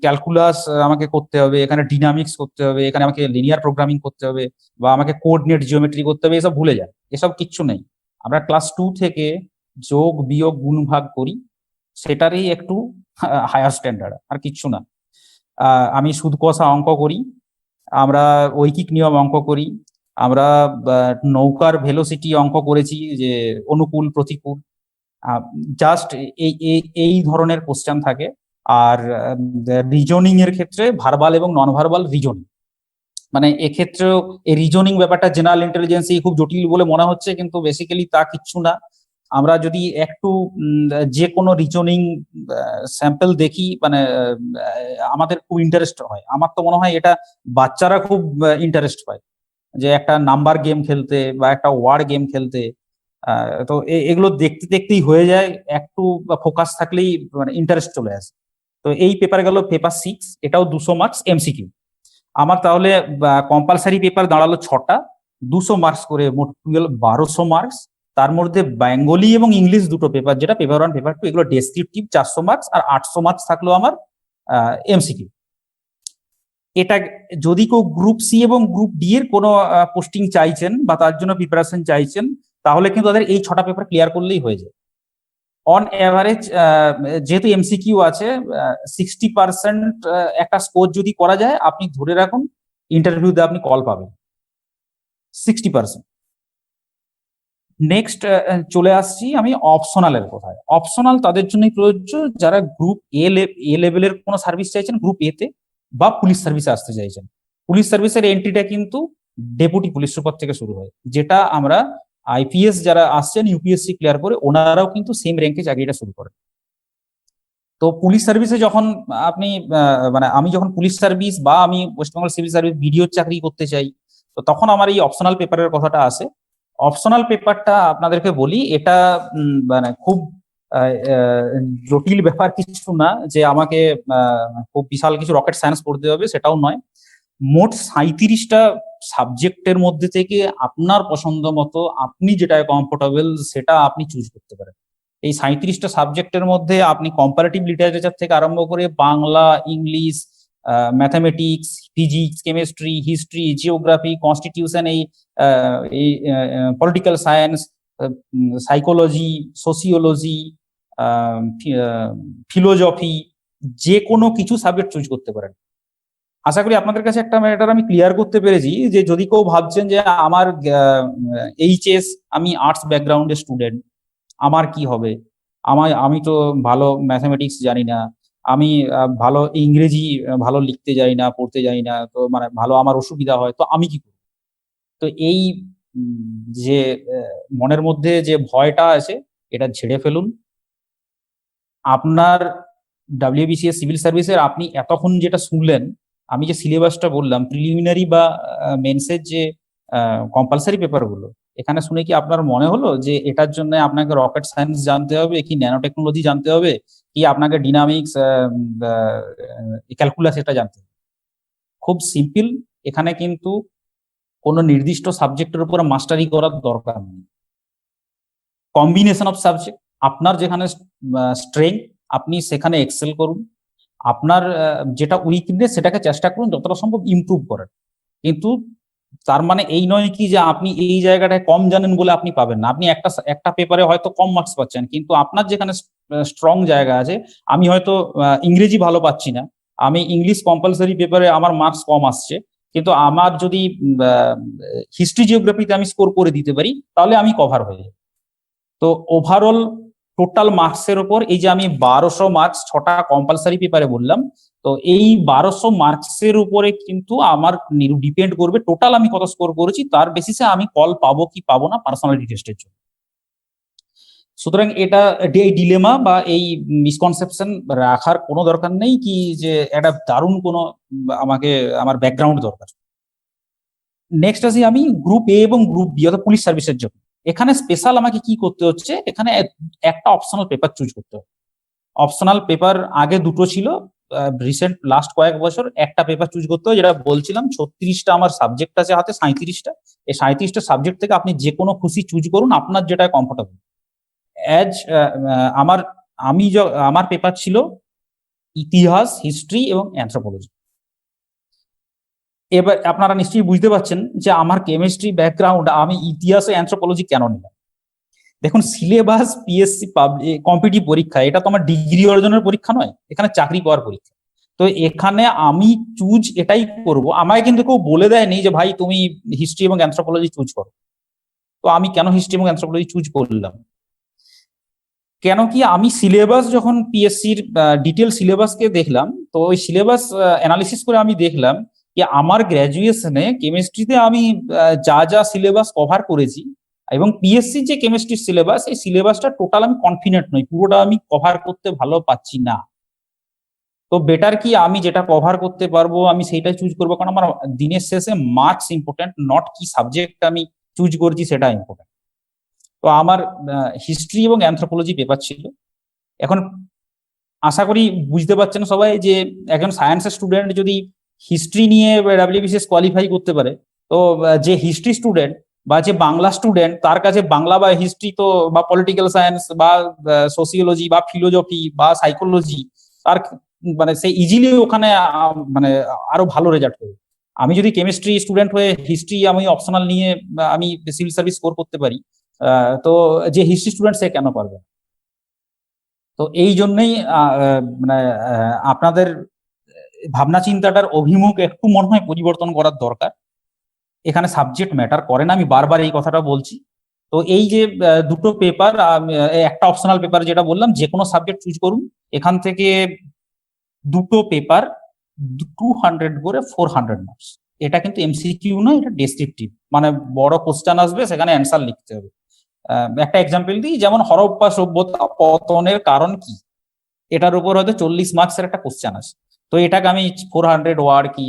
Speaker 2: ক্যালকুলাস আমাকে করতে হবে, এখানে ডিনামিক্স করতে হবে, এখানে আমাকে লিনিয়ার প্রোগ্রামিং করতে হবে, বা আমাকে কোঅর্ডিনেট জিওমেট্রি করতে হবে, এসব ভুলে যায়, এসব কিচ্ছু নেই। আমরা ক্লাস 2 থেকে যোগ বিয়োগ গুণ ভাগ করি, সেটারই একটু হায়ার স্ট্যান্ডার্ড, আর কিচ্ছু না। আমি সুদ কষা অঙ্ক করি, আমরা ঐকিক নিয়ম অঙ্ক করি, আমরা নৌকার ভেলোসিটি অঙ্ক করেছি, যে অনুকূল প্রতিকূল, জাস্ট এই এই ধরনের কোশ্চেন থাকে। আর রিজনিং এর ক্ষেত্রে ভার্বাল এবং নন ভার্বাল রিজনিং, মানে এক্ষেত্রেও এই রিজনিং ব্যাপারটা জেনারেল ইন্টেলিজেন্স খুব জটিল বলে মনে হচ্ছে, কিন্তু বেসিক্যালি তা কিচ্ছু না। আমরা যদি একটু যে কোনো রিজনিং স্যাম্পল দেখি, মানে আমাদের খুব ইন্টারেস্ট হয়। আমার তো মনে হয় এটা বাচ্চারা খুব ইন্টারেস্ট পায়, যে একটা নাম্বার গেম খেলতে বা একটা ওয়ার্ড গেম খেলতে। তো এগুলো দেখতে দেখতেই হয়ে যায়, একটু ফোকাস থাকলেই মানে ইন্টারেস্ট চলে আসে। তো এই পেপার গেল পেপার 6, এটাও 200 মার্কস এমসিকিউ। আমার তাহলে কম্পালসারি পেপার দাঁড়ালো 6টা, 200 মার্কস করে, মোট 1200 মার্কস। তার মধ্যে বেঙ্গলি এবং ইংলিশ দুটো পেপার, যেটা পেপার 1 পেপার 2, এগুলো ডেসক্রিপটিভ 400 মার্কস, আর 800 মার্কস থাকলো আমার এমসিকিউ। এটা যদি কেউ গ্রুপ সি এবং গ্রুপ ডি এর কোনো পোস্টিং চাইছেন বা তার জন্য প্রিপারেশন চাইছেন, তাহলে কিন্তু তাদের এই 6টা পেপার ক্লিয়ার করলেই হয়ে যায়। অন এভারেজ যেহেতু এমসিকিউ আছে, 60% একটা স্কোর যদি করা যায়, আপনি ধরে রাখুন ইন্টারভিউতে আপনি কল পাবেন 60%। নেক্সট চলে আসছি আমি অপশনালের কথায়। অপশনাল তাদের জন্যই প্রযোজ্য যারা গ্রুপ এ লেভেলের কোনো সার্ভিস চাইছেন গ্রুপ এ তে, বা পুলিশ সার্ভিসে আসতে চাইছেন। পুলিশ সার্ভিসের এন্ট্রিটা কিন্তু ডেপুটি পুলিশ সুপার থেকে শুরু হয়, যেটা আমরা আইপিএস যারা আসছেন ইউপিএসসি ক্লিয়ার করে, ওনারাও কিন্তু সেম র্যাঙ্কে চাকরিটা শুরু করেন। তো পুলিশ সার্ভিসে যখন আপনি মানে আমি যখন পুলিশ সার্ভিস বা আমি ওয়েস্টবেঙ্গল সিভিল সার্ভিস বিডিওর চাকরি করতে চাই, তো তখন আমার এই অপশনাল পেপারের কথাটা আসে। অপশনাল পেপারটা আপনাদেরকে বলি, এটা মানে খুব জটিল ব্যাপার কিছু না, যে আমাকে খুব বিশাল কিছু রকেট সায়েন্স পড়তে হবে, সেটাও নয়। মোট 37টা সাবজেক্টের মধ্যে থেকে আপনার পছন্দ মতো আপনি যেটা কমফোর্টেবল সেটা আপনি চুজ করতে পারেন। এই 37টা সাবজেক্টের মধ্যে আপনি কম্পারেটিভ লিটারেচার থেকে আরম্ভ করে Bangla, English, mathematics, physics, chemistry, history, geography, constitution, এই political science, psychology, sociology, philosophy, যে কোনো কিছু সাবজেক্ট চুজ করতে পারেন। আশা করি আপনাদের কাছে একটা ম্যাটার আমি ক্লিয়ার করতে পেরেছি, যে যদি কেউ ভাবছেন যে আমার এইচএস, আমি আর্টস ব্যাকগ্রাউন্ডের স্টুডেন্ট, আমার কি হবে, আমি তো ভালো ম্যাথামেটিক্স জানি না, আমি ভালো ইংরেজি ভালো লিখতে জানি না, পড়তে জানি না, তো মানে ভালো আমার অসুবিধা হয়, তো আমি কি করব? তো এই যে মনের মধ্যে যে ভয়টা আছে, এটা ঝেড়ে ফেলুন। আপনার ডাব্লিউবিসিএস সিভিল সার্ভিসের আপনি এতক্ষণ যেটা শুনলেন, আমি যে সিলেবাসটা বললাম প্রিলিমিনারি বা মেন্সের যে কম্পালসারি পেপারগুলো, এখানে শুনে কি আপনার মনে হলো যে এটার জন্য আপনাকে রকেট সায়েন্স জানতে হবে, কি ন্যানো টেকনোলজি জানতে হবে, কি আপনাকে ডিনামিক্স, ক্যালকুলাস এটা জানতে হবে? খুব সিম্পল। এখানে কিন্তু কোনো নির্দিষ্ট সাবজেক্টের উপর মাস্টারি করার দরকার নেই। কম্বিনেশন অফ সাবজেক্ট, আপনার যেখানে স্ট্রেংথ আপনি সেখানে এক্সেল করুন, আপনার যেটা উইকনেস সেটাকে চেষ্টা করুন যতটা সম্ভব ইমপ্রুভ করার। কিন্তু তার মানে এই নয় কি যে আপনি এই জায়গাটায় কম জানেন বলে আপনি পাবেন না। আপনি একটা পেপারে হয়তো কম মার্কস পাচ্ছেন, কিন্তু আপনার যেখানে স্ট্রং জায়গা আছে, আমি হয়তো ইংরেজি ভালো পাচ্ছি না, আমি ইংলিশ কম্পালসারি পেপারে আমার মার্কস কম আসছে, কিন্তু আমার যদি হিস্ট্রি জিওগ্রাফিতে আমি স্কোর করে দিতে পারি, তাহলে আমি কভার হয়ে যাই। তো ওভারঅল টোটাল মার্কসের ওপর এই যে আমি 1200 মার্কস 6টা কম্পালসারি পেপারে বললাম, তো এই 1200 মার্কসের উপরে কিন্তু আমার ডিপেন্ড করবে টোটাল আমি কত স্কোর করেছি, তার বেসিসে আমি কল পাবো কি পাবো না পার্সোনালিটি টেস্টের জন্য। সুতরাং এটা এই ডিলেমা বা এই মিসকনসেপশন রাখার কোনো দরকার নেই কি যে একটা দারুণ কোনো আমাকে আমার ব্যাকগ্রাউন্ড দরকার। নেক্সট আসি আমি গ্রুপ এ এবং গ্রুপ বি অর্থাৎ পুলিশ সার্ভিসের জন্য। এখানে স্পেশাল আমাকে কি করতে হচ্ছে, এখানে একটা অপশনাল পেপার চুজ করতে হবে। অপশনাল পেপার আগে দুটো ছিল, রিসেন্ট লাস্ট কয়েক বছর একটা পেপার চুজ করতে হয়, যেটা বলছিলাম 36টা আমার সাবজেক্ট আছে হাতে, 37টা। এই 37টা সাবজেক্ট থেকে আপনি যে কোনো খুশি চুজ করুন, আপনার যেটা কমফোর্টেবল। আমার আমার পেপার ছিল ইতিহাস, হিস্ট্রি এবং অ্যানথ্রোপোলজি। এবার আপনারা নিশ্চয়ই বুঝতে পারছেন যে আমার কেমিস্ট্রি ব্যাকগ্রাউন্ড, আমি ইতিহাস ও অ্যানথ্রোপোলজি কেন নিলাম। দেখুন, সিলেবাস পিএসসি কম্পিটিটিভ পরীক্ষা, এটা তো আমার ডিগ্রি অর্জনের পরীক্ষা নয়, এখানে চাকরি পাওয়ার পরীক্ষা। তো এখানে আমি চুজ এটাই করব, আমায় কিন্তু কেউ বলে দেয়নি যে ভাই তুমি হিস্ট্রি এবং অ্যানথ্রোপোলজি চুজ করো। তো আমি কেন হিস্ট্রি এবং অ্যানথ্রোপোলজি চুজ করলাম, কেন কি আমি সিলেবাস যখন পিএসসির ডিটেল সিলেবাসকে দেখলাম, তো ওই সিলেবাস অ্যানালিসিস করে আমি দেখলাম যে আমার গ্র্যাজুয়েশনে কেমিস্ট্রিতে আমি যা যা সিলেবাস কভার করেছি এবং পিএসসি যে কেমিস্ট্রির সিলেবাস, এই সিলেবাসটা টোটাল আমি কনফিডেন্ট নই, পুরোটা আমি কভার করতে ভালো পাচ্ছি না। তো বেটার কি আমি যেটা কভার করতে পারবো আমি সেইটাই চুজ করবো, কারণ আমার দিনের শেষে মার্কস ইম্পর্টেন্ট, নট কি সাবজেক্ট আমি চুজ করছি সেটা ইম্পর্টেন্ট। তো আমার হিস্ট্রি এবং অ্যানথ্রোপোলজি পেপার ছিল। এখন আশা করি বুঝতে পারছেন সবাই যে একজন সায়েন্সের স্টুডেন্ট যদি হিস্ট্রি নিয়ে ডাব্লিউবিসিএস কোয়ালিফাই করতে পারে, তো যে হিস্ট্রি স্টুডেন্ট বা যে বাংলা স্টুডেন্ট, তার কাছে বাংলা বা হিস্ট্রি তো বা পলিটিক্যাল সায়েন্স বা সোসিওলজি বা ফিলোজফি বা সাইকোলজি, তার মানে সে ইজিলি ওখানে মানে আরো ভালো রেজাল্ট করবে। আমি যদি কেমিস্ট্রি স্টুডেন্ট হয়ে হিস্ট্রি আমি অপশনাল নিয়ে আমি সিভিল সার্ভিস স্কোর করতে পারি, তো যে হিস্ট্রি স্টুডেন্ট সে কেন পারবে? তো এই জন্যই মানে আপনাদের ভাবনা চিন্তাটার অভিমুখ একটু মনে হয় পরিবর্তন করার দরকার। এখানে সাবজেক্ট ম্যাটার করে না, আমি বারবার এই কথাটা বলছি। তো এই যে দুটো পেপার, একটা অপশনাল পেপার যেটা বললাম, যে কোনো সাবজেক্ট চুজ করুন, এখান থেকে দুটো পেপার 200 করে 400 মার্কস। এটা কিন্তু এমসিকিউ নয়, এটা ডেসক্রিপটিভ, মানে বড় কোশ্চেন আসবে, সেখানে অ্যান্সার লিখতে হবে। একটা এক্সাম্পল দিই, যেমন হরপ্পা সভ্যতা পতনের কারণ কি, এটার উপর হয়তো 40 মার্কসের একটা কোশ্চেন আছে, তো এটাকে আমি 400 ওয়ার্ড কি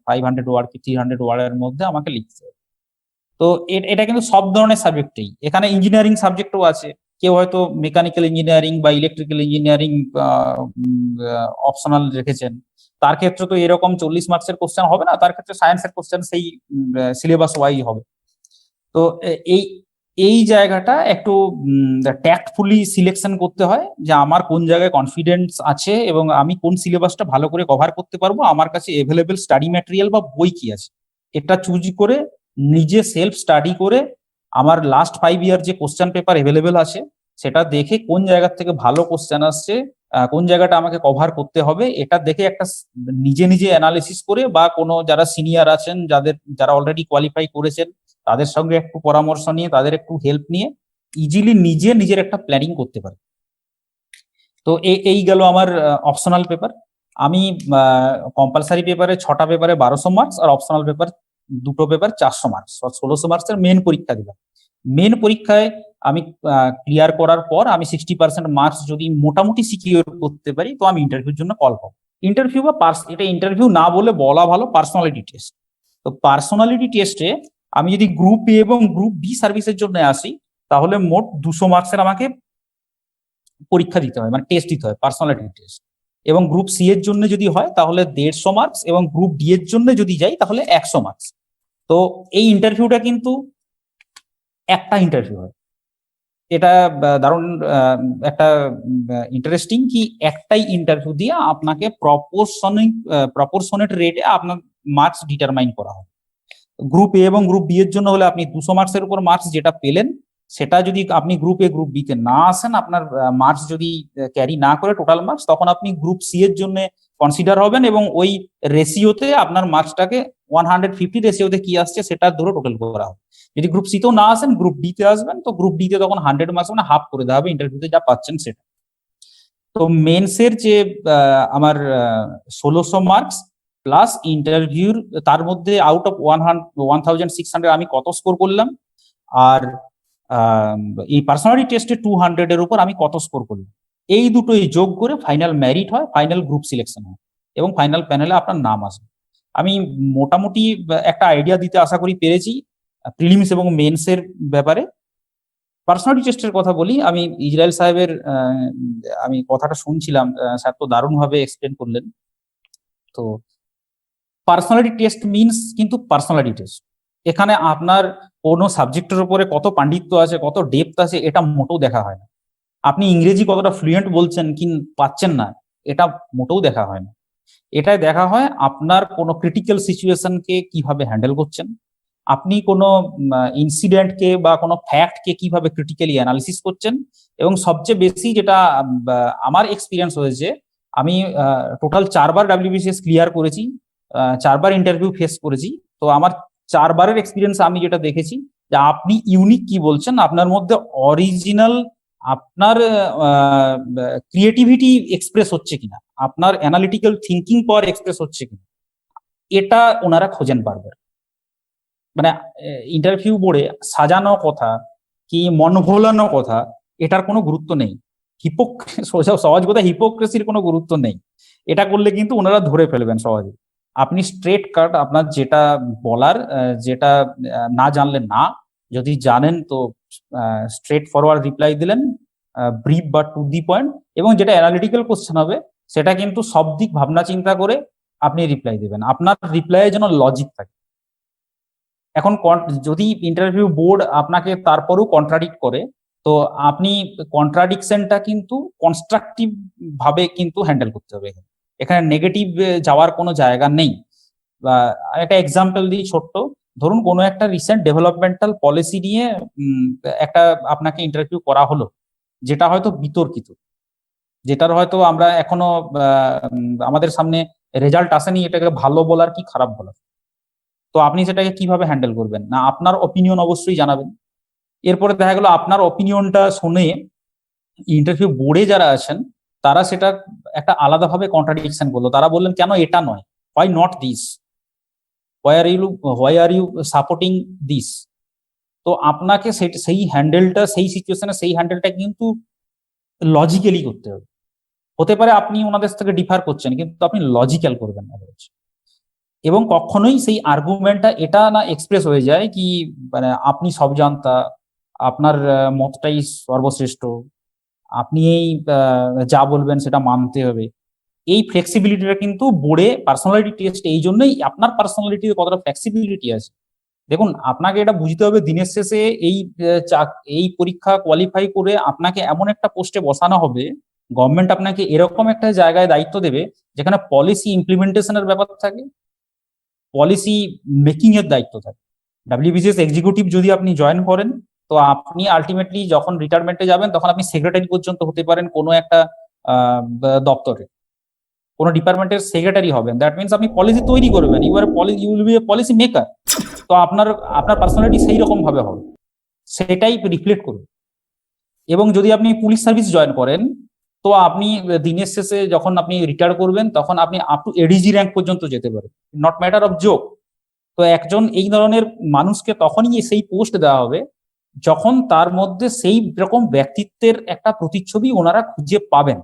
Speaker 2: 500 ওয়ার্ড কি 300 ওয়ার্ডের মধ্যে আমাকে লিখতে হবে। তো এটা কিন্তু সব ধরনের সাবজেক্টেই, এখানে ইঞ্জিনিয়ারিং সাবজেক্টও আছে, কেউ হয়তো মেকানিক্যাল ইঞ্জিনিয়ারিং বা ইলেকট্রিক্যাল ইঞ্জিনিয়ারিং অপশনাল রেখেছেন, তার ক্ষেত্রে তো এরকম 40 মার্কসের কোশ্চেন হবে না, তার ক্ষেত্রে সায়েন্সের কোশ্চেন সেই সিলেবাস ওয়াইজ হবে। তো এই এই জায়গাটা একটু ট্যাক্টফুলি সিলেকশন করতে হয় যে আমার কোন জায়গায় কনফিডেন্স আছে এবং আমি কোন সিলেবাসটা ভালো করে কভার করতে পারবো, আমার কাছে এভেলেবেল স্টাডি ম্যাটেরিয়াল বা বই কি আছে, এটা চুজ করে নিজে সেলফ স্টাডি করে আমার লাস্ট 5 ইয়ার যে কোশ্চেন পেপার এভেলেবেল আছে সেটা দেখে কোন জায়গা থেকে ভালো কোশ্চেন আসছে, কোন জায়গাটা আমাকে কভার করতে হবে, এটা দেখে একটা নিজে নিজে অ্যানালিসিস করে বা কোনো যারা সিনিয়র আছেন, যারা অলরেডি কোয়ালিফাই করেছেন, তাদের সঙ্গে একটু পরামর্শ নিয়ে, তাদের একটু হেল্প নিয়ে ইজিলি নিজের একটা প্ল্যানিং করতে পারে। তো এই গেল আমার অপশনাল পেপার। আমি কম্পালসারি পেপারে 6টা পেপারে 1200 মার্কস আর অপশনাল পেপার দুটো পেপার 400 মার্কস, 1600 মার্কসের মেন পরীক্ষা দিলাম। মেন পরীক্ষায় আমি ক্লিয়ার করার পর আমি 60% মার্কস যদি মোটামুটি সিকিউর করতে পারি, তো আমি ইন্টারভিউর জন্য কল পাবো। ইন্টারভিউ বা এটা ইন্টারভিউ না বলে বলা ভালো, পার্সোনালিটি টেস্ট। তো পার্সোনালিটি টেস্টে আমি যদি গ্রুপ এ এবং গ্রুপ বি সার্ভিসের জন্য আসি, তাহলে মোট 200 মার্কসের আমাকে পরীক্ষা দিতে হয়, মানে টেস্ট দিতে হয়, পার্সোনালিটি টেস্ট। এবং গ্রুপ সি এর জন্য যদি হয় তাহলে 150 মার্কস, এবং গ্রুপ ডি এর জন্য যদি যাই তাহলে 100 মার্কস। তো এই ইন্টারভিউটা কিন্তু একটা ইন্টারভিউ হয়। এটা দারুণ একটা ইন্টারেস্টিং, কি একটাই ইন্টারভিউ দিয়ে আপনাকে প্রপোর্শনেট রেটে আপনার মার্কস ডিটারমাইন করা হয়। গ্রুপ এ এবং গ্রুপ বি এর জন্য হলে আপনি 200 মার্কসের উপর মার্কস যেটা পেলেন, সেটা যদি আপনি গ্রুপ এ গ্রুপ বি তে না আসেন, আপনার মার্কস যদি ক্যারি না করে টোটাল মার্কস, তখন আপনি গ্রুপ সি এর জন্য কনসিডার হবেন, এবং ওই রেশিওতে আপনার মার্কসটাকে 150 রেশিওতে কি আসছে সেটা ধরে টোটাল করা হবে। যদি গ্রুপ সি তেও না আসেন, গ্রুপ ডি তে আসবেন, তো গ্রুপ ডি তে তখন 100 মার্কস মানে হাফ করে দেওয়া হবে ইন্টারভিউতে যা পাচ্ছেন সেটা। তো মেন্সের যে আমার 1600 মার্কস প্লাস ইন্টারভিউর, তার মধ্যে আউট অফ 1600 আমি কত স্কোর করলাম, আর এই পার্সোনালিটি টেস্টে 200 এর উপর আমি কত স্কোর করলাম, এই দুটোই যোগ করে ফাইনাল মেরিট হয়, ফাইনাল গ্রুপ সিলেকশন হয়, এবং ফাইনাল প্যানেলে আপনার নাম আসবে। আমি মোটামুটি একটা আইডিয়া দিতে আশা করি পেরেছি প্রিলিমস এবং মেন্সের ব্যাপারে। পার্সোনালিটি টেস্টের কথা বলি, আমি ইসরায়েল সাহেবের আমি কথাটা শুনছিলাম, স্যার তো দারুণভাবে এক্সপ্লেন করলেন। তো পার্সোনালিটি টেস্ট মিনস কিন্তু পার্সোনালিটি টেস্ট, এখানে আপনার কোনো সাবজেক্টের উপরে কত পাণ্ডিত্য আছে, কত ডেপথ আছে, এটা মোটেও দেখা হয় না। আপনি ইংরেজি কতটা ফ্লুয়েন্ট বলছেন কি পাচ্ছেন না, এটা মোটেও দেখা হয় না। এটাই দেখা হয় আপনার কোনো ক্রিটিক্যাল সিচুয়েশনকে কিভাবে হ্যান্ডেল করছেন, আপনি কোনো ইনসিডেন্টকে বা কোনো ফ্যাক্টকে কিভাবে ক্রিটিক্যালি অ্যানালিসিস করছেন। এবং সবচেয়ে বেশি যেটা আমার এক্সপিরিয়েন্স হয়েছে, আমি টোটাল 4বার ডাব্লিউবিসিএস ক্লিয়ার করেছি, 4বার ইন্টারভিউ ফেস করেছি। তো আমার 4বারের এক্সপিরিয়েন্স আমি যেটা দেখেছি, যে আপনি ইউনিক কি বলছেন, আপনার মধ্যে অরিজিনাল আপনার ক্রিয়েটিভিটি এক্সপ্রেস হচ্ছে কিনা, আপনার অ্যানালিটিক্যাল থিঙ্কিং পাওয়ার এক্সপ্রেস হচ্ছে কিনা, এটা ওনারা খোঁজেন বারবার। মানে ইন্টারভিউ বোর্ডে সাজানো কথা কি মন ভোলানো কথা, এটার কোনো গুরুত্ব নেই। সহজ কথা, হিপোক্রেসির কোনো গুরুত্ব নেই। এটা করলে কিন্তু ওনারা ধরে ফেলবেন সহজে। আপনি স্ট্রেট কাট আপনার যেটা বলার, যেটা না জানলে না, যদি জানেন তো স্ট্রেট ফরওয়ার্ড রিপ্লাই দিলেন, ব্রিফ বা টু দি পয়েন্ট, এবং যেটা অ্যানালিটিক্যাল কোশ্চেন হবে সেটা কিন্তু সব দিক ভাবনা চিন্তা করে আপনি রিপ্লাই দেবেন, আপনার রিপ্লাইয়ের যেন লজিক থাকে। এখন যদি ইন্টারভিউ বোর্ড আপনাকে তারপরেও কন্ট্রাডিক্ট করে, তো আপনি কন্ট্রাডিকশনটা কিন্তু কনস্ট্রাকটিভ ভাবে কিন্তু হ্যান্ডেল করতে হবে। এখানে নেগেটিভ যাওয়ার কোনো জায়গা নেই। একটা এক্সাম্পল দিই ছোট্ট, ধরুন কোনো একটা রিসেন্ট ডেভেলপমেন্টাল পলিসি নিয়ে একটা আপনাকে ইন্টারভিউ করা হলো, যেটা হয়তো বিতর্কিত, যেটার হয়তো আমরা এখনো আমাদের সামনে রেজাল্ট আসেনি এটাকে ভালো বলার কি খারাপ বলার। তো আপনি সেটাকে কিভাবে হ্যান্ডেল করবেন, না আপনার অপিনিয়ন অবশ্যই জানাবেন। এরপরে দেখা গেল আপনার অপিনিয়নটা শুনে ইন্টারভিউ বোর্ডে যারা আছেন তারা সেটা একটা আলাদাভাবে কন্ট্রাডিকশন করলো, তারা বললেন কেন এটা নয়, why not this, why are you supporting this. তো আপনাকে সেই হ্যান্ডেলটা, সেই সিচুয়েশনে সেই হ্যান্ডেলটা কিন্তু লজিক্যালি করতে হবে। হতে পারে আপনি ওনাদের থেকে ডিফার করছেন, কিন্তু আপনি লজিক্যাল করবেন না। এবং কখনোই সেই আর্গুমেন্টটা এটা না এক্সপ্রেস হয়ে যায় কি মানে আপনি সব জানতা, আপনার মতটাই সর্বশ্রেষ্ঠ, আপনি এই যা বলবেন সেটা মানতে হবে। এই ফ্লেক্সিবিলিটিটা কিন্তু বোর্ডে পার্সোনালিটি টেস্ট এই জন্যই, আপনার পার্সোনালিটিতে কতটা ফ্লেক্সিবিলিটি আছে দেখুন। আপনাকে এটা বুঝতে হবে, দিনের শেষে এই পরীক্ষা কোয়ালিফাই করে আপনাকে এমন একটা পোস্টে বসানো হবে, গভর্নমেন্ট আপনাকে এরকম একটা জায়গায় দায়িত্ব দেবে যেখানে পলিসি ইমপ্লিমেন্টেশনের ব্যাপার থাকে, পলিসি মেকিং এর দায়িত্ব থাকে। ডাব্লিউবিসিএস এক্সিকিউটিভ যদি আপনি জয়েন করেন, তো আপনি আলটিমেটলি যখন রিটায়ারমেন্টে যাবেন তখন আপনি সেক্রেটারি পর্যন্ত হতে পারেন কোনো একটা দপ্তরে, কোনো ডিপার্টমেন্টের সেক্রেটারি হবেন। দ্যাট মিনস আপনি পলিসি তৈরি করবেন, you will be a policy maker. তো আপনার পার্সোনালিটি সেই রকম ভাবে হবে, সেটাই রিফ্লেক্ট করবে। এবং যদি আপনি পুলিশ সার্ভিস জয়েন করেন, তো আপনি দিনের শেষে যখন আপনি রিটায়ার করবেন তখন আপনি আপ টু এডিজি র্যাঙ্ক পর্যন্ত যেতে পারেন, নট ম্যাটার অফ জোক। তো একজন এই ধরনের মানুষকে তখনই সেই পোস্ট দেওয়া হবে যখন তার মধ্যে সেই রকম ব্যক্তিত্বের একটা প্রতিচ্ছবি ওনারা খুঁজে পাবেন।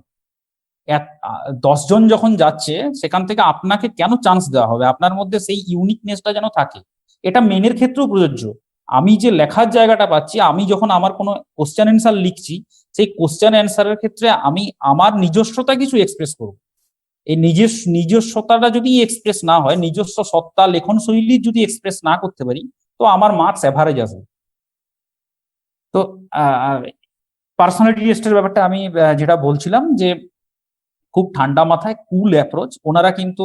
Speaker 2: 10 জন যখন যাচ্ছে সেখান থেকে আপনাকে কেন চান্স দেওয়া হবে, আপনার মধ্যে সেই ইউনিকনেসটা যেন থাকে, এটা মেনের ক্ষেত্রেও প্রযোজ্য। আমি যে লেখার জায়গাটা পাচ্ছি, আমি যখন আমার কোনো কোশ্চেন অ্যান্সার লিখছি, সেই কোশ্চেন অ্যান্সারের ক্ষেত্রে আমি আমার নিজস্বতা কিছু এক্সপ্রেস করব। এই নিজস্বতাটা যদি এক্সপ্রেস না হয়, নিজস্ব সত্তা লেখন শৈলী যদি এক্সপ্রেস না করতে পারি, তো আমার মার্কস অ্যাভারেজ আসবে। তো পার্সোনালিটি টেস্টের ব্যাপারটা আমি যেটা বলছিলাম যে খুব ঠান্ডা মাথায় কুল অ্যাপ্রোচ। ওনারা কিন্তু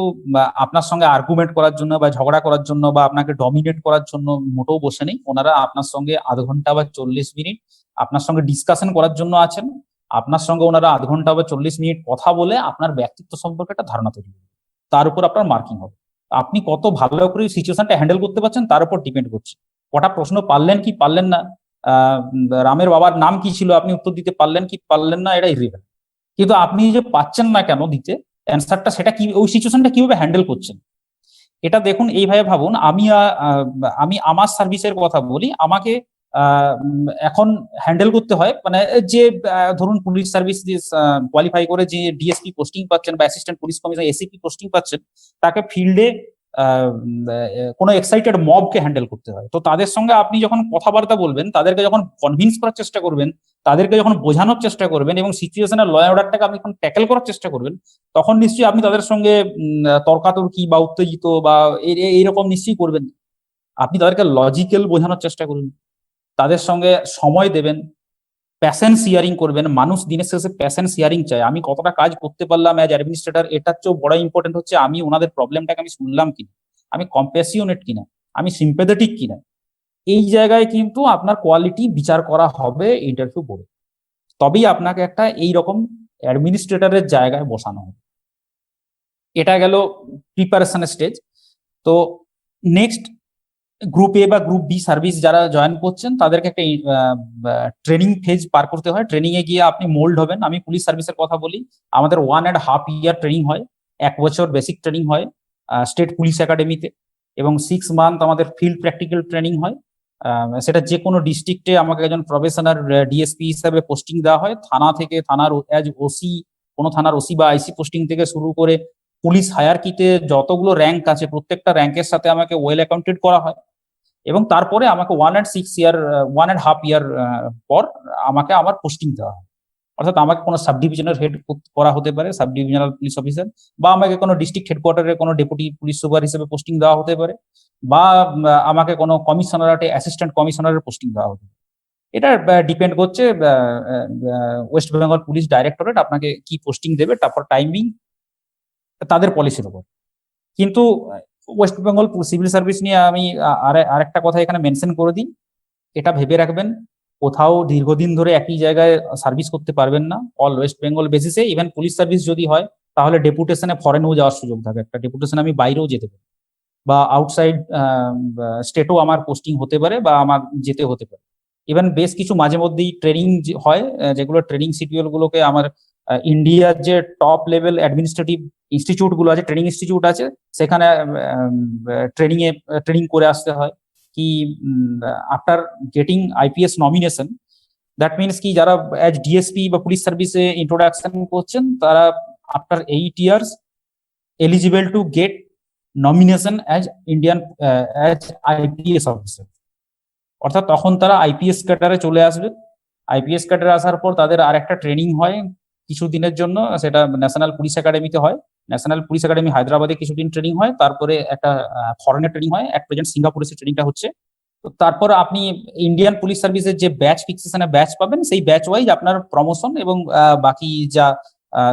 Speaker 2: আপনার সঙ্গে আর্গুমেন্ট করার জন্য বা ঝগড়া করার জন্য বা আপনাকে ডমিনেট করার জন্য মোটেও বসে নেই। ওনারা আপনার সঙ্গে আধ ঘন্টা বা 40 মিনিট আপনার সঙ্গে ডিসকাশন করার জন্য আছেন। আপনার সঙ্গে ওনারা আধ ঘন্টা বা 40 মিনিট কথা বলে আপনার ব্যক্তিত্ব সম্পর্কে একটা ধারণা তৈরি করবে, তার উপর আপনার মার্কিং হবে। আপনি কত ভালো করে সিচুয়েশনটা হ্যান্ডেল করতে পারছেন তার উপর ডিপেন্ড করছে। কটা প্রশ্ন পারলেন কি পারলেন না, রামের বাবার নাম কি ছিল আপনি উত্তর দিতে পারলেন কি পারলেন না, এটা ইররিলেভেন্ট। কিন্তু আপনি যে পাচ্ছেন না কেন দিতে অ্যান্সারটা, সেটা কি ওই সিচুয়েশনটা কিভাবে হ্যান্ডেল করছেন, এটা দেখুন। এইভাবে ভাবুন, আমি আমার সার্ভিসের কথা বলি। আমাকে এখন হ্যান্ডেল করতে হয়, মানে যে ধরুন পুলিশ সার্ভিস কোয়ালিফাই করে যে ডিএসপি পোস্টিং পাচ্ছেন বা assistant police commissioner ACP posting পাচ্ছেন, তাকে ফিল্ডে কোনো এক্সাইটেড মবকে হ্যান্ডেল করতে হয়। তো তাদের সঙ্গে আপনি যখন কথাবার্তা বলবেন, তাদেরকে যখন কনভিন্স করার চেষ্টা করবেন, তাদেরকে যখন বোঝানোর চেষ্টা করবেন এবং সিচুয়েশনের ল অর্ডারটাকে আপনি যখন ট্যাকেল করার চেষ্টা করবেন, তখন নিশ্চয়ই আপনি তাদের সঙ্গে তর্কাতর্কি বা উত্তেজিত বা এইরকম নিশ্চয়ই করবেন। আপনি তাদেরকে লজিক্যাল বোঝানোর চেষ্টা করুন, তাদের সঙ্গে সময় দেবেন, প্যাশেন্স শেয়ারিং করবেন। মানুষ দিনের শেষে প্যাশেন্স শেয়ারিং চায়। আমি কতটা কাজ করতে পারলাম অ্যাজ অ্যাডমিনিস্ট্রেটর, এটার চেয়েও বড় ইম্পর্টেন্ট হচ্ছে আমি ওনাদের প্রবলেমটাকে আমি শুনলাম কিনা, আমি কম্প্যাসিওনেট কিনা, আমি সিম্প্যাথেটিক কিনা। এই জায়গায় কিন্তু আপনার কোয়ালিটি বিচার করা হবে ইন্টারভিউ বোর্ডে, তবেই আপনাকে একটা এইরকম অ্যাডমিনিস্ট্রেটরের জায়গায় বসানো হবে। এটা গেল প্রিপারেশনের স্টেজ। তো নেক্সট গ্রুপ এ বা গ্রুপ বি সার্ভিস যারা জয়েন করছেন, তাদেরকে একটা ট্রেনিং ফেজ পার করতে হয়। ট্রেনিং এ গিয়ে আপনি মোল্ড হবেন। আমি পুলিশ সার্ভিসের কথা বলি, আমাদের 1.5 ইয়ার ট্রেনিং হয়, 1 বছর বেসিক ট্রেনিং হয় স্টেট পুলিশ একাডেমিতে, এবং 6 মান্থ আমাদের ফিল্ড প্র্যাকটিক্যাল ট্রেনিং হয়। সেটা যে কোনো ডিস্ট্রিক্টে আমাকে একজন প্রফেশনাল ডিএসপি হিসাবে পোস্টিং দেওয়া হয়। থানা থেকে থানার অ্যাজ ওসি, কোনো থানার ওসি বা আইসি পোস্টিং থেকে শুরু করে পুলিশ হায়ারকিতে যতগুলো র্যাঙ্ক আছে, প্রত্যেকটা র্যাঙ্কের সাথে আমাকে ওয়েল অ্যাকাউন্টেড করা হয়। এবং তারপরে আমাকে 1.5 ইয়ার পর আমাকে আমার পোস্টিং দেওয়া হয়। অর্থাৎ আমাকে কোনো সাব ডিভিশনের হেড করা হতে পারে, সাব ডিভিশনাল পুলিশ অফিসার, বা আমাকে কোনো ডিস্ট্রিক্ট হেডকোয়ার্টারে কোনো ডেপুটি পুলিশ সুপার হিসেবে পোস্টিং দেওয়া হতে পারে, বা আমাকে কোনো কমিশনারেটে অ্যাসিস্ট্যান্ট কমিশনারের পোস্টিং দেওয়া হতে পারে। এটা ডিপেন্ড করছে ওয়েস্ট বেঙ্গল পুলিশ ডাইরেক্টরেট আপনাকে কি পোস্টিং দেবে, তারপর টাইমিং তাদের পলিসির উপর। কিন্তু ওয়েস্ট বেঙ্গল সিভিল সার্ভিস নিয়ে আমি আরেকটা কথা এখানে মেনশন করে দিই। এটা ভেবে রাখবেন, কোথাও দীর্ঘদিন ধরে একই জায়গায় সার্ভিস করতে পারবেন না। অল ওয়েস্ট বেঙ্গল বেসিসে ইভেন পুলিশ সার্ভিস যদি হয়, তাহলে ডেপুটেশনে ফরেনেও যাওয়ার সুযোগ থাকে। একটা ডেপুটেশন আমি বাইরেও যেতে পারি, বা আউটসাইড স্টেটও আমার পোস্টিং হতে পারে বা আমার যেতে হতে পারে। ইভেন বেশ কিছু মাঝে মধ্যেই ট্রেনিং হয়, যেগুলো ট্রেনিং শিডিউল গুলোকে আমার ইন্ডিয়ার যে টপ লেভেল অ্যাডমিনিস্ট্রেটিভ ইনস্টিটিউট গুলো আছে, ট্রেনিং ইনস্টিটিউট আছে, সেখানে ট্রেনিং করে আসতে হয়। কি after getting IPS nomination, that means কি যারা অ্যাজ ডিএসপি বা পুলিশ সার্ভিসে ইন্ট্রোডাকশন করছেন, তারা after 8 years eligible to get nomination as IPS officer. অর্থাৎ তখন তারা আইপিএস ক্যাডারে চলে আসবে। আইপিএস ক্যাডারে আসার পর তাদের আর একটা ট্রেনিং হয় কিছুদিনের জন্য, সেটা ন্যাশনাল পুলিশ একাডেমিতে হয়। ন্যাশনাল পুলিশ একাডেমি হায়দ্রাবাদে কিছুদিন ট্রেনিং হয়, তারপরে একটা ফরেনের ট্রেনিং হয়, এক প্রেজেন্ট সিঙ্গাপুরে সেই ট্রেনিংটা হচ্ছে। তো তারপর আপনি ইন্ডিয়ান পুলিশ সার্ভিসের যে ব্যাচ ফিক্সেশনে ব্যাচ পাবেন, সেই ব্যাচ ওয়াইজ আপনার প্রমোশন এবং বাকি যা